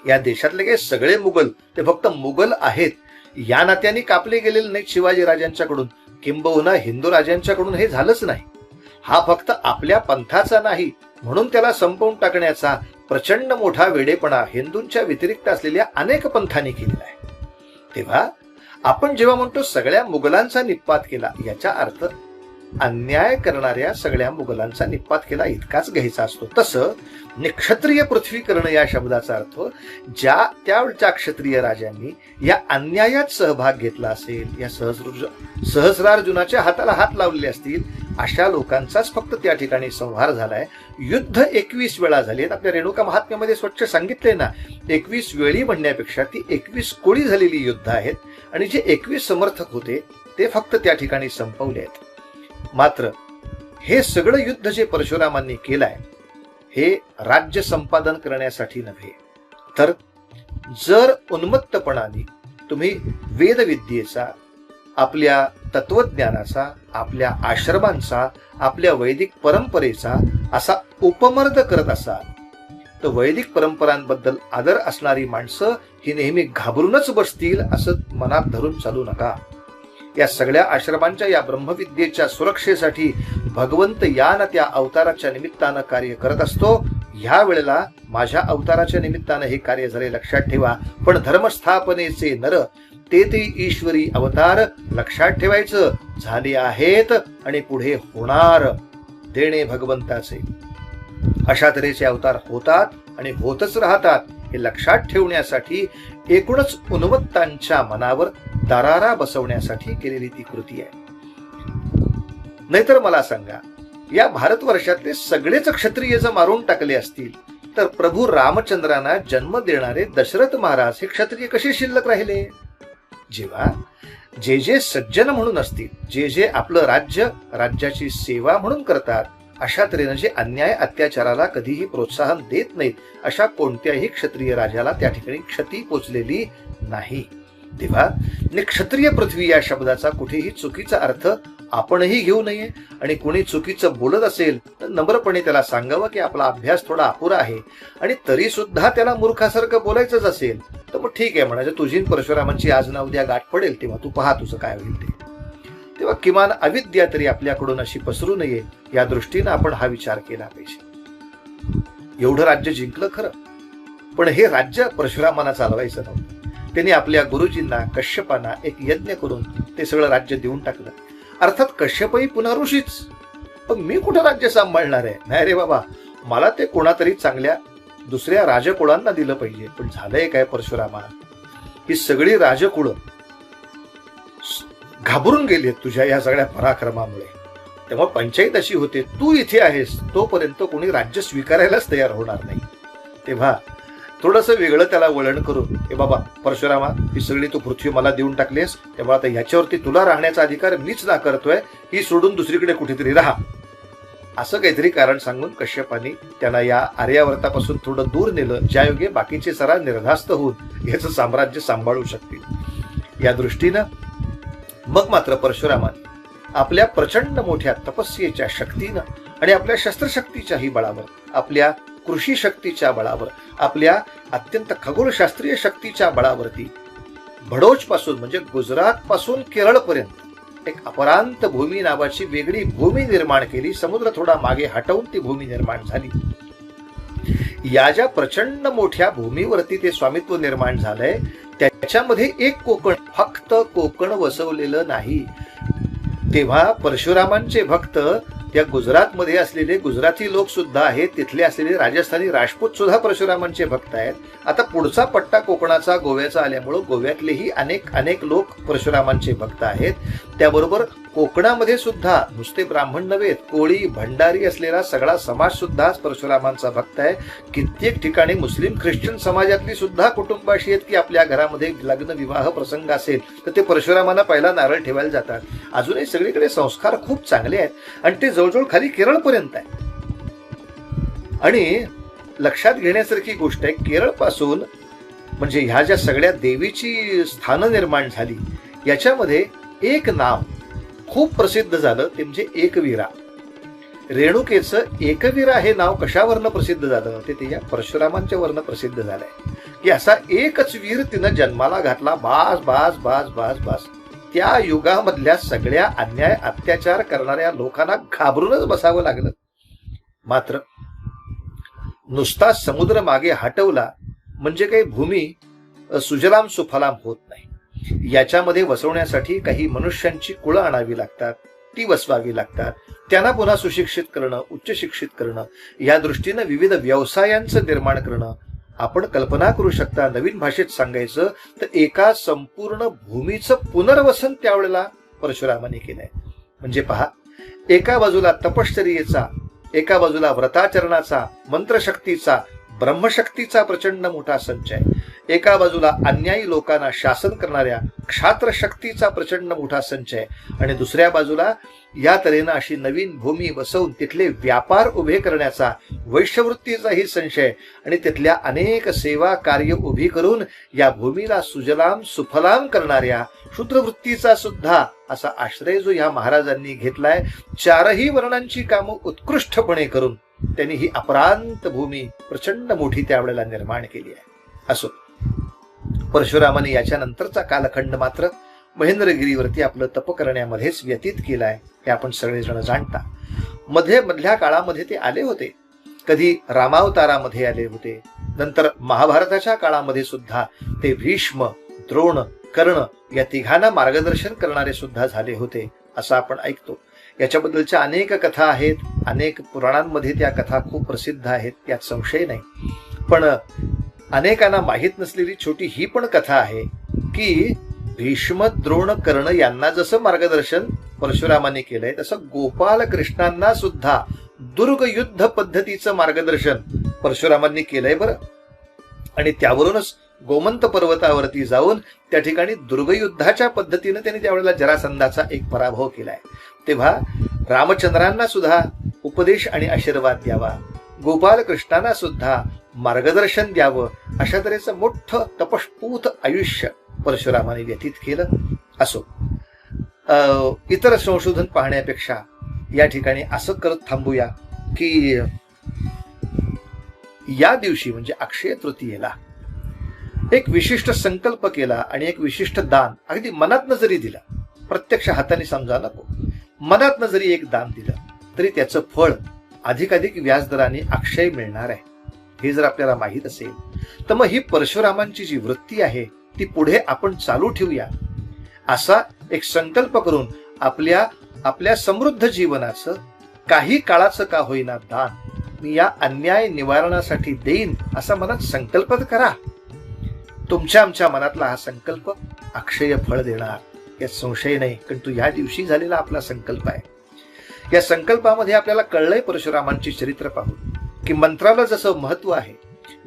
या देशातले काही सगळे मुघल ते फक्त मुघल आहेत या नात्याने कापले गेलेले नाहीत शिवाजीराजांच्याकडून, किंबहुना हिंदू राजांच्याकडून हे झालंच नाही. हा फक्त आपल्या पंथाचा नाही म्हणून त्याला संपवून टाकण्याचा प्रचंड मोठा वेडेपणा हिंदूंच्या व्यतिरिक्त असलेल्या अनेक पंथांनी केलेला आहे. तेव्हा आपण जेव्हा म्हणतो सगळ्या मुघलांचा निपात केला, याचा अर्थ अन्याय करणाऱ्या सगळ्या मुघलांचा निपात केला इतकाच घ्यायचा असतो. तसं निक्षत्रिय पृथ्वीकरण या शब्दाचा अर्थ ज्या त्यावेळच्या क्षत्रिय राजांनी या अन्यायात सहभाग घेतला असेल, या सहस्रार्जुनाच्या हाताला हात लावलेले असतील, अशा लोकांचाच फक्त त्या ठिकाणी संहार झालाय. युद्ध 21 वेळा झाली आहेत. आपल्या रेणुका महात्म्यामध्ये स्वच्छ सांगितलंय ना, 21 वेळी म्हणण्यापेक्षा ती 21 कोळी झालेली युद्ध आहेत आणि जे 21 समर्थक होते ते फक्त त्या ठिकाणी संपवले आहेत. मात्र हे सगळं युद्ध जे परशुरामांनी केलंय हे राज्य संपादन करण्यासाठी नव्हे, तर जर उन्मत्तपणाने तुम्ही वेदविद्येचा, आपल्या तत्वज्ञानाचा, आपल्या आश्रमांचा, आपल्या वैदिक परंपरेचा असा उपमर्द करत असाल तर वैदिक परंपरांबद्दल आदर असणारी माणसं ही नेहमी घाबरूनच बसतील असं मनात धरून चालू नका. या सगळ्या आश्रमांच्या या ब्रह्मविद्येच्या सुरक्षेसाठी भगवंत या ना त्या अवताराच्या निमित्तानं कार्य करत असतो. ह्या वेळेला माझ्या अवताराच्या निमित्तानं हे कार्य झाले लक्षात ठेवा. पण धर्मस्थापनेचे नर ते ईश्वरी अवतार लक्षात ठेवायचं, झाले आहेत आणि पुढे होणार. देणे भगवंताचे. अशा तऱ्हेचे अवतार होतात आणि होतच राहतात हे लक्षात ठेवण्यासाठी एकूणच उन्मत्तांच्या मनावर दरारा बसवण्यासाठी केलेली ती कृती आहे. नाहीतर मला सांगा, या भारतवर्षातले सगळेच क्षत्रिय जर मारून टाकले असतील तर प्रभू रामचंद्रांना जन्म देणारे दशरथ महाराज हे क्षत्रिय कसे शिल्लक राहिले? जेव्हा जे जे सज्जन म्हणून असतील, जे जे आपलं राज्याची सेवा म्हणून करतात, अशा तऱ्हेनं जे अन्याय अत्याचाराला कधीही प्रोत्साहन देत नाहीत, अशा कोणत्याही क्षत्रिय राजाला त्या ठिकाणी क्षती पोचलेली नाही. तेव्हा निक्षत्रिय पृथ्वी या शब्दाचा कुठेही चुकीचा अर्थ आपणही घेऊ नये. आणि कोणी चुकीचं बोलत असेल तर नम्रपणे त्याला सांगावं की आपला अभ्यास थोडा अपुरा आहे आणि तरी सुद्धा त्याला मूर्खासारखं बोलायचंच असेल तर मग ठीक आहे म्हणायचं, तुझी परशुरामांची आज ना उद्या गाठ पडेल तेव्हा तू पहा तुझं काय होईल ते. तेव्हा किमान अविद्या तरी आपल्याकडून अशी पसरू नये या दृष्टीनं आपण हा विचार केला पाहिजे. एवढं राज्य जिंकलं खरं, पण हे राज्य परशुरामांना चालवायचं नव्हतं. त्यांनी आपल्या गुरुजींना, कश्यपांना एक यज्ञ करून ते सगळं राज्य देऊन टाकलं. अर्थात कश्यपही पुन्हा ऋषीच, पण मी कुठं राज्य सांभाळणार आहे? नाही रे बाबा, मला ते कोणातरी चांगल्या दुसऱ्या राजकुळांना दिलं पाहिजे. पण झालंय काय परशुरामा, ही सगळी राजकुळं घाबरून गेली तुझ्या या सगळ्या पराक्रमामुळे. तेव्हा पंचायत अशी होते, तू इथे आहेस तोपर्यंत कोणी राज्य स्वीकारायलाच तयार होणार नाही. तेव्हा थोडंसं वेगळं त्याला वळण करून, हे बाबा परशुरामा, ही सगळी तू पृथ्वी मला देऊन टाकलीस, तेव्हा आता ह्याच्यावरती तुला राहण्याचा अधिकार मीच ना करतोय, ही सोडून दुसरीकडे कुठेतरी राहा, असं काहीतरी कारण सांगून कश्यपानी त्यांना या आर्यावर्तापासून थोडं दूर नेलं, ज्यायोगे बाकीचे सरा निर्धास्त होऊन याचं साम्राज्य सांभाळू शकतील. या दृष्टीनं मग मात्र परशुरामाने आपल्या प्रचंड मोठ्या तपस्येच्या शक्तीनं आणि आपल्या शस्त्रशक्तीच्याही बळावर, आपल्या कृषी शक्तीच्या बळावर, आपल्या अत्यंत खगोलशास्त्रीय शक्तीच्या बळावरती भडोच पासून म्हणजे गुजरात पासून केरळ पर्यंत एक अपरांत भूमी नावाची वेगळी भूमी निर्माण केली. समुद्र थोडा मागे हटवून ती भूमी निर्माण झाली. या ज्या प्रचंड मोठ्या भूमीवरती ते स्वामित्व निर्माण झालंय, त्याच्यामध्ये एक कोकण, फक्त कोकण वसवलेलं नाही. तेव्हा परशुरामांचे भक्त त्या गुजरातमध्ये असलेले गुजराती लोक सुद्धा आहेत, तिथले असलेले राजस्थानी राजपूत सुद्धा परशुरामांचे भक्त आहेत. आता पुढचा पट्टा कोकणाचा, गोव्याचा आल्यामुळं गोव्यातलेही अनेक लोक परशुरामांचे भक्त आहेत. त्याबरोबर कोकणामध्ये सुद्धा नुसते ब्राह्मण नव्हेत, कोळी भंडारी असलेला सगळा समाज सुद्धा परशुरामांचा भक्त आहे. कित्येक ठिकाणी मुस्लिम ख्रिश्चन समाजातली सुद्धा कुटुंबाशी आहेत की आपल्या घरामध्ये लग्न विवाह प्रसंग असेल तर ते परशुरामांना पहिला नारळ ठेवायला जातात. अजूनही सगळीकडे संस्कार खूप चांगले आहेत आणि ते जवळजवळ खाली केरळपर्यंत आहे. आणि लक्षात घेण्यासारखी गोष्ट आहे, केरळ पासून म्हणजे ह्या ज्या सगळ्या देवीची स्थानं निर्माण झाली, याच्यामध्ये एक नाव खूप प्रसिद्ध झालं, ते म्हणजे एकवीरा. रेणुकेचं एकवीरा हे नाव कशावरनं प्रसिद्ध झालं, ते या परशुरामांच्या वरनं प्रसिद्ध झालंय की असा एकच वीर तिनं जन्माला घातला. बास बास बास बास बास. त्या युगामधल्या सगळ्या अन्याय अत्याचार करणाऱ्या लोकांना घाबरूनच बसावं लागलं. मात्र नुसता समुद्र मागे हटवला म्हणजे काही भूमी सुजलाम सुफलाम होत नाही. याच्यामध्ये वसवण्यासाठी काही मनुष्यांची कुळं आणावी लागतात, ती वसवावी लागतात. त्यांना पुन्हा सुशिक्षित करणं, उच्च शिक्षित करणं, या दृष्टीनं विविध व्यवसायांचं निर्माण करणं. आपण कल्पना करू शकता, नवीन भाषेत सांगायचं तर एका संपूर्ण भूमीचं पुनर्वसन त्यावेळेला परशुरामांनी केलंय. म्हणजे पहा, एका बाजूला तपश्चर्येचा, एका बाजूला व्रताचरणाचा, मंत्रशक्तीचा, ब्रह्मशक्तीचा प्रचंड मोठा संच आहे. एका बाजूला अन्यायी लोकांना शासन करणाऱ्या क्षात्र शक्तीचा प्रचंड मोठा संच आहे. आणि दुसऱ्या बाजूला या तऱ्हेनं अशी नवीन भूमी बसवून तिथले व्यापार उभे करण्याचा वैश्यवृत्तीचाही संशय आणि तिथल्या अनेक सेवा कार्य उभी करून या भूमीला सुजलाम सुफलाम करणाऱ्या शूद्रवृत्तीचा सुद्धा असा आश्रय जो या महाराजांनी घेतलाय. चारही वर्णांची कामं उत्कृष्टपणे करून त्यांनी ही अपरांत भूमी प्रचंड मोठी त्यावेळेला निर्माण केली आहे. असो, परशुरामाने याच्या नंतरचा कालखंड मात्र महेंद्रगिरीवरती आपलं तप करण्यामध्येच व्यतीत केलाय, हे आपण सगळेजण जाणता. मधल्या काळामध्ये ते आले होते, कधी रामावतारामध्ये आले होते, नंतर महाभारताच्या काळामध्ये सुद्धा ते भीष्म, द्रोण, कर्ण या तिघांना मार्गदर्शन करणारे सुद्धा झाले होते, असं आपण ऐकतो. याच्याबद्दलच्या अनेक कथा आहेत, अनेक पुराणांमध्ये त्या कथा खूप प्रसिद्ध आहेत, त्यात संशय नाही. पण अनेकांना माहीत नसलेली छोटी ही पण कथा आहे की भीष्म, द्रोण, कर्ण यांना जसं मार्गदर्शन परशुरामांनी केलंय, तसं गोपाल कृष्णांना सुद्धा दुर्ग युद्ध पद्धतीचं मार्गदर्शन परशुरामांनी केलंय बरं. आणि त्यावरूनच गोमंत पर्वतावरती जाऊन त्या ठिकाणी दुर्गयुद्धाच्या पद्धतीने त्यांनी त्यावेळेला जरासंधाचा एक पराभव केलाय. तेव्हा रामचंद्रांना सुद्धा उपदेश आणि आशीर्वाद द्यावा, गोपाल कृष्णांना सुद्धा मार्गदर्शन द्यावं, अशा तऱ्हेचं मोठं तपस्पूत आयुष्य परशुरामाने व्यतीत केलं. असो, इतर संशोधन पाहण्यापेक्षा या ठिकाणी असं करत थांबूया की या दिवशी म्हणजे अक्षय तृतीयेला एक विशिष्ट संकल्प केला आणि एक विशिष्ट दान अगदी मनातनं जरी दिलं, प्रत्यक्ष हाताने समजा नको, मनातनं जरी एक दान दिलं तरी त्याचं फळ अधिकाधिक व्याजदराने अक्षय मिळणार आहे. हे जर आपल्याला माहीत असेल तर मग ही परशुरामांची जी वृत्ती आहे ती पुढे आपण चालू ठेवूया. असा एक संकल्प करून आपल्या समृद्ध जीवनाचं काही काळाचं का होईना दान मी या अन्याय निवारणासाठी देईन, असा मनात संकल्प करा. तुमच्या आमच्या मनातला हा संकल्प अक्षय फळ देणार यात संशय नाही, कारण तो या दिवशी झालेला आपला संकल्प आहे. या संकल्पामध्ये आपल्याला कळलंय परशुरामांची चरित्र पाहून की मंत्राला जसं महत्व आहे,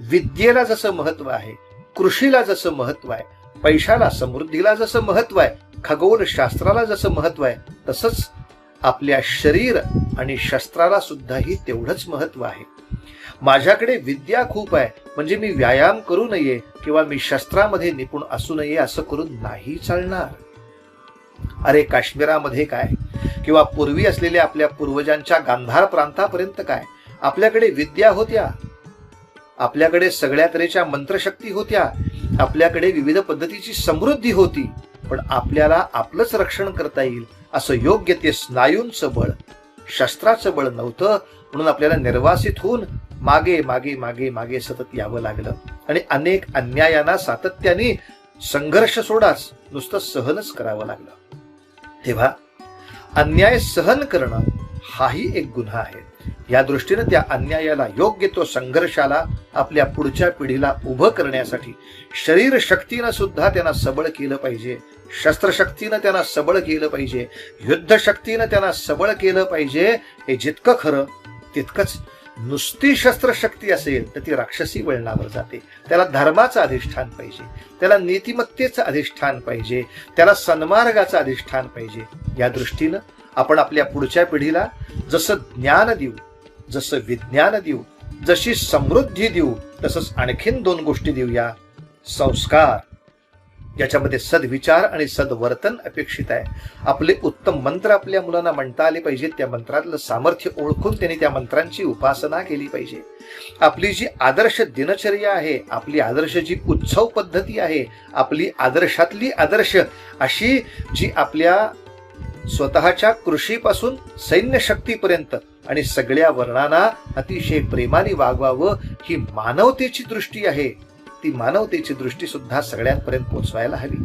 विद्येला जसं महत्व आहे, कृषीला जसं महत्व आहे, पैशाला समृद्धीला जसं महत्व आहे, खगोल शास्त्राला जसं महत्व आहे, तसंच आपल्या शरीर आणि शस्त्राला सुद्धाही तेवढंच महत्व आहे. माझ्याकडे विद्या खूप आहे म्हणजे मी व्यायाम करू नये किंवा मी शस्त्रामध्ये निपुण असू नये असं करून नाही चालणार. अरे काश्मीरामध्ये काय किंवा पूर्वी असलेल्या आपल्या पूर्वजांच्या गांधार प्रांतापर्यंत काय, आपल्याकडे विद्या होत्या, आपल्याकडे सगळ्या तऱ्हेच्या मंत्रशक्ती होत्या, आपल्याकडे विविध पद्धतीची समृद्धी होती. पण आपल्याला आपलंच रक्षण करता येईल असं योग्य ते स्नायूंचं बळ, शस्त्राचं बळ नव्हतं, म्हणून आपल्याला निर्वासित होऊन मागे मागे मागे मागे सतत यावं लागलं आणि अनेक अन्यायांना सातत्याने संघर्ष सोडाच नुसतं सहनच करावं लागलं. तेव्हा अन्याय सहन करणं हाही एक गुन्हा आहे. या दृष्टीनं त्या अन्यायाला, योग्य तो संघर्षाला आपल्या पुढच्या पिढीला उभं करण्यासाठी शरीर शक्तीनं सुद्धा त्यांना सबळ केलं पाहिजे, शस्त्रशक्तीनं त्यांना सबळ केलं पाहिजे, युद्ध शक्तीनं त्यांना सबळ केलं पाहिजे. हे जितकं खरं तितकंच नुसती शस्त्रशक्ती असेल तर ती राक्षसी वळणावर जाते. त्याला धर्माचं अधिष्ठान पाहिजे, त्याला नीतिमत्तेचं अधिष्ठान पाहिजे, त्याला सन्मार्गाचं अधिष्ठान पाहिजे. या दृष्टीनं आपण आपल्या पुढच्या पिढीला जसं ज्ञान देऊ, जसं विज्ञान देऊ, जशी समृद्धी देऊ, तसंच आणखीन 2 गोष्टी देऊया. संस्कार, ज्याच्यामध्ये सद्विचार आणि सद्वर्तन अपेक्षित आहे. आपले उत्तम मंत्र आपल्या मुलांना म्हणता आले पाहिजेत. त्या मंत्रातलं सामर्थ्य ओळखून त्यांनी त्या मंत्रांची उपासना केली पाहिजे. आपली जी आदर्श दिनचर्या आहे, आपली आदर्श जी उत्सव पद्धती आहे, आपली आदर्शातली आदर्श अशी जी आपल्या स्वतःच्या कृषीपासून सैन्य शक्तीपर्यंत आणि सगळ्या वर्णांना अतिशय प्रेमाने वागवावं, ही मानवतेची दृष्टी आहे. ती मानवतेची दृष्टी सुद्धा सगळ्यांपर्यंत पोहोचवायला हवी.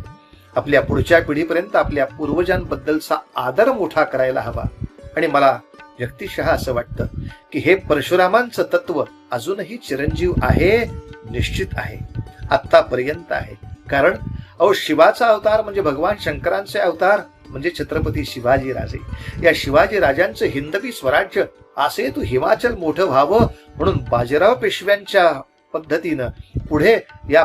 आपल्या पुढच्या पिढीपर्यंत आपल्या पूर्वजांबद्दलचा आदर मोठा करायला हवा. आणि मला व्यक्तिशः असं वाटतं की हे परशुरामांचं तत्व अजूनही चिरंजीव आहे, निश्चित आहे, आत्तापर्यंत आहे. कारण शिवाचा अवतार म्हणजे भगवान शंकरांचे अवतार म्हणजे छत्रपती शिवाजी राजे. या शिवाजी राजांचं हिंदवी स्वराज्य असे तू हिमाचल मोठं व्हावं म्हणून बाजीराव पेशव्यांच्या पद्धतीनं पुढे या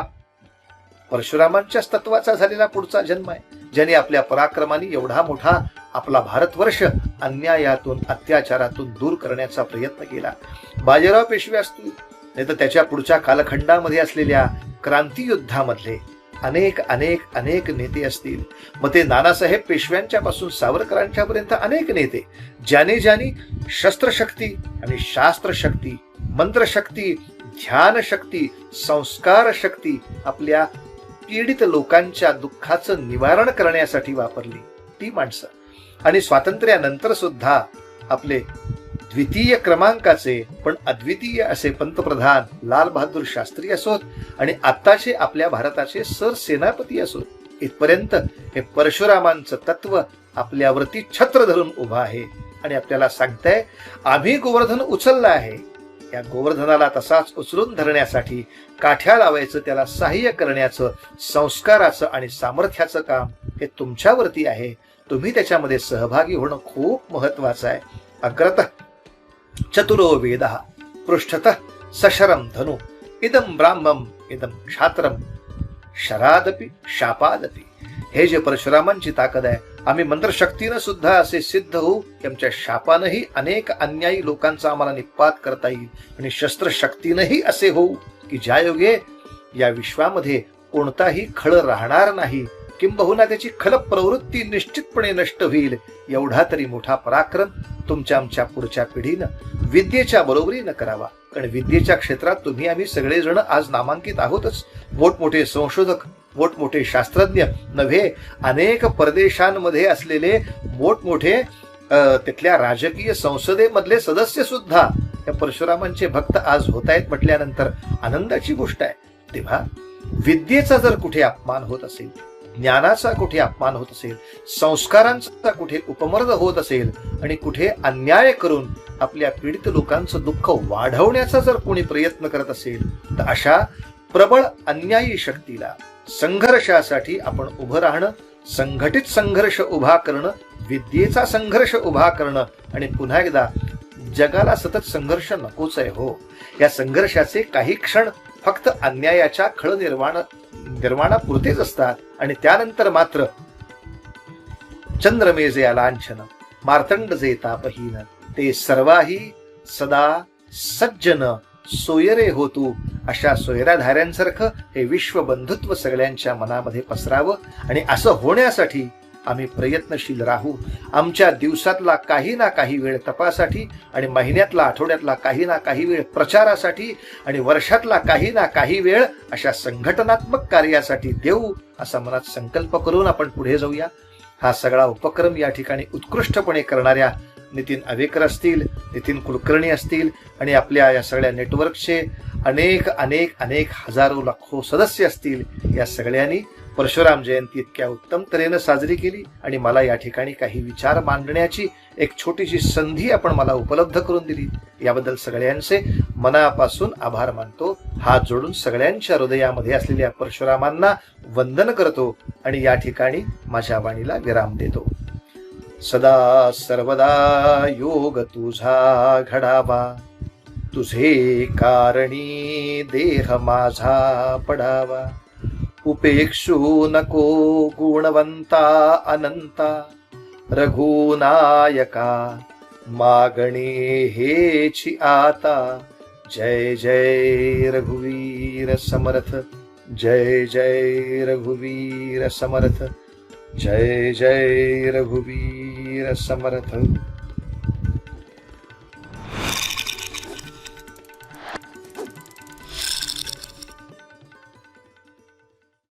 परशुरामांच्याच तत्वाचा झालेला पुढचा जन्म आहे, ज्याने आपल्या पराक्रमाने एवढा मोठा आपला भारतवर्ष अन्यायातून, अत्याचारातून दूर करण्याचा प्रयत्न केला. बाजीराव पेशवे असतील, नाही तर त्याच्या पुढच्या कालखंडामध्ये असलेल्या क्रांतियुद्धामधले अनेक अनेक अनेक नेते असतील. मग ते नानासाहेब पेशव्यांच्या पासून सावरकरांच्या पर्यंत अनेक नेते, ज्याने ज्याने शस्त्रशक्ती आणि शास्त्रशक्ती, मंत्रशक्ती, ध्यानशक्ती, संस्कार शक्ती आपल्या पीडित लोकांच्या दुःखाचं निवारण करण्यासाठी वापरली, ती माणसं. आणि स्वातंत्र्यानंतर सुद्धा आपले द्वितीय क्रमांकाचे पण अद्वितीय असे पंतप्रधान लाल बहादूर शास्त्री असोत आणि आत्ताचे आपल्या भारताचे सरसेनापती असोत, इथपर्यंत हे परशुरामांचं तत्व आपल्यावरती छत्र धरून उभा आहे. आणि आपल्याला सांगताय, आम्ही गोवर्धन उचलला आहे, या गोवर्धनाला तसाच उचलून धरण्यासाठी काठ्या लावायचं, त्याला सहाय्य करण्याचं, संस्काराचं आणि सामर्थ्याचं काम हे तुमच्यावरती आहे. तुम्ही त्याच्यामध्ये सहभागी होणं खूप महत्वाचं आहे. अग्रतः चतुरो वेदः पृष्ठतः सशरम धनु इदम ब्राह्मम इदम क्षात्रम शरादपि शापादपि. हे जे परशुरामांची ताकद आहे, आम्ही मंत्रशक्तीनं सुद्धा असे सिद्ध होऊ की आमच्या शापानंही अनेक अन्यायी लोकांचा आम्हाला निपात करता येईल, आणि शस्त्रशक्तीनंही असे होऊ की ज्यायोगे या विश्वामध्ये कोणताही खळ राहणार नाही, किंबहुना त्याची खल प्रवृत्ती निश्चितपणे नष्ट होईल. एवढा तरी मोठा पराक्रम तुमच्या आमच्या पुढच्या पिढीनं विद्येच्या बरोबरीनं करावा. कारण विद्येच्या क्षेत्रात तुम्ही आम्ही सगळेजण आज नामांकित आहोतच. मोठमोठे संशोधक, मोठमोठे शास्त्रज्ञ नव्हे, अनेक परदेशांमध्ये असलेले मोठमोठे तिथल्या राजकीय संसदेमधले सदस्य सुद्धा या परशुरामांचे भक्त आज होत आहेत म्हटल्यानंतर आनंदाची गोष्ट आहे. तेव्हा विद्येचा जर कुठे अपमान होत असेल, ज्ञानाचा कुठे अपमान होत असेल, संस्कारांचा कुठे उपमर्द होत असेल आणि कुठे अन्याय करून आपल्या पीडित लोकांचं दुःख वाढवण्याचा जर कोणी प्रयत्न करत असेल, तर अशा प्रबळ अन्यायी शक्तीला संघर्षासाठी आपण उभं राहणं, संघटित संघर्ष उभा करणं, विद्येचा संघर्ष उभा करणं. आणि पुन्हा एकदा जगाला सतत संघर्ष नकोच आहे हो. या संघर्षाचे काही क्षण फक्त अन्यायाच्या खळ निर्माणापुरतेच असतात आणि त्यानंतर मात्र चंद्रमेजे अलांछन मार्तंड जे तापहीन ते सर्वाही सदा सज्जन सोयरे होतू. अशा सोयराधाऱ्यांसारखं हे विश्वबंधुत्व सगळ्यांच्या मनामध्ये पसरावं. आणि असं होण्यासाठी आम्ही प्रयत्नशील राहू. आमच्या दिवसातला काही ना काही वेळ तपासाठी, आणि महिन्यातला, आठवड्यातला काही ना काही वेळ प्रचारासाठी, आणि वर्षातला काही ना काही वेळ अशा संघटनात्मक कार्यासाठी देऊ, असा मनात संकल्प करून आपण पुढे जाऊया. हा सगळा उपक्रम या ठिकाणी उत्कृष्टपणे करणाऱ्या नितीन अवेकर असतील, नितीन कुलकर्णी असतील आणि आपल्या या सगळ्या नेटवर्कचे अनेक अनेक अनेक हजारो लाखो सदस्य असतील, या सगळ्यांनी परशुराम जयंती इतक्या उत्तम तऱ्हेनं साजरी केली आणि मला या ठिकाणी काही विचार मांडण्याची एक छोटीशी संधी आपण मला उपलब्ध करून दिली. याबद्दल सगळ्यांचे मनापासून आभार मानतो. हात जोडून सगळ्यांच्या हृदयामध्ये असलेल्या परशुरामांना वंदन करतो आणि या ठिकाणी माझ्या वाणीला विराम देतो. सदा सर्वदा योग तुझा घडावा, तुझे कारणी देह माझा पडावा. उपेक्षू नको गुणवंता अनंता, रघुनायका मागणे हेची आता. जय जय रघुवीर समर्थ, जय जय रघुवीर समर्थ, जय जय रघुवीर समर्थ.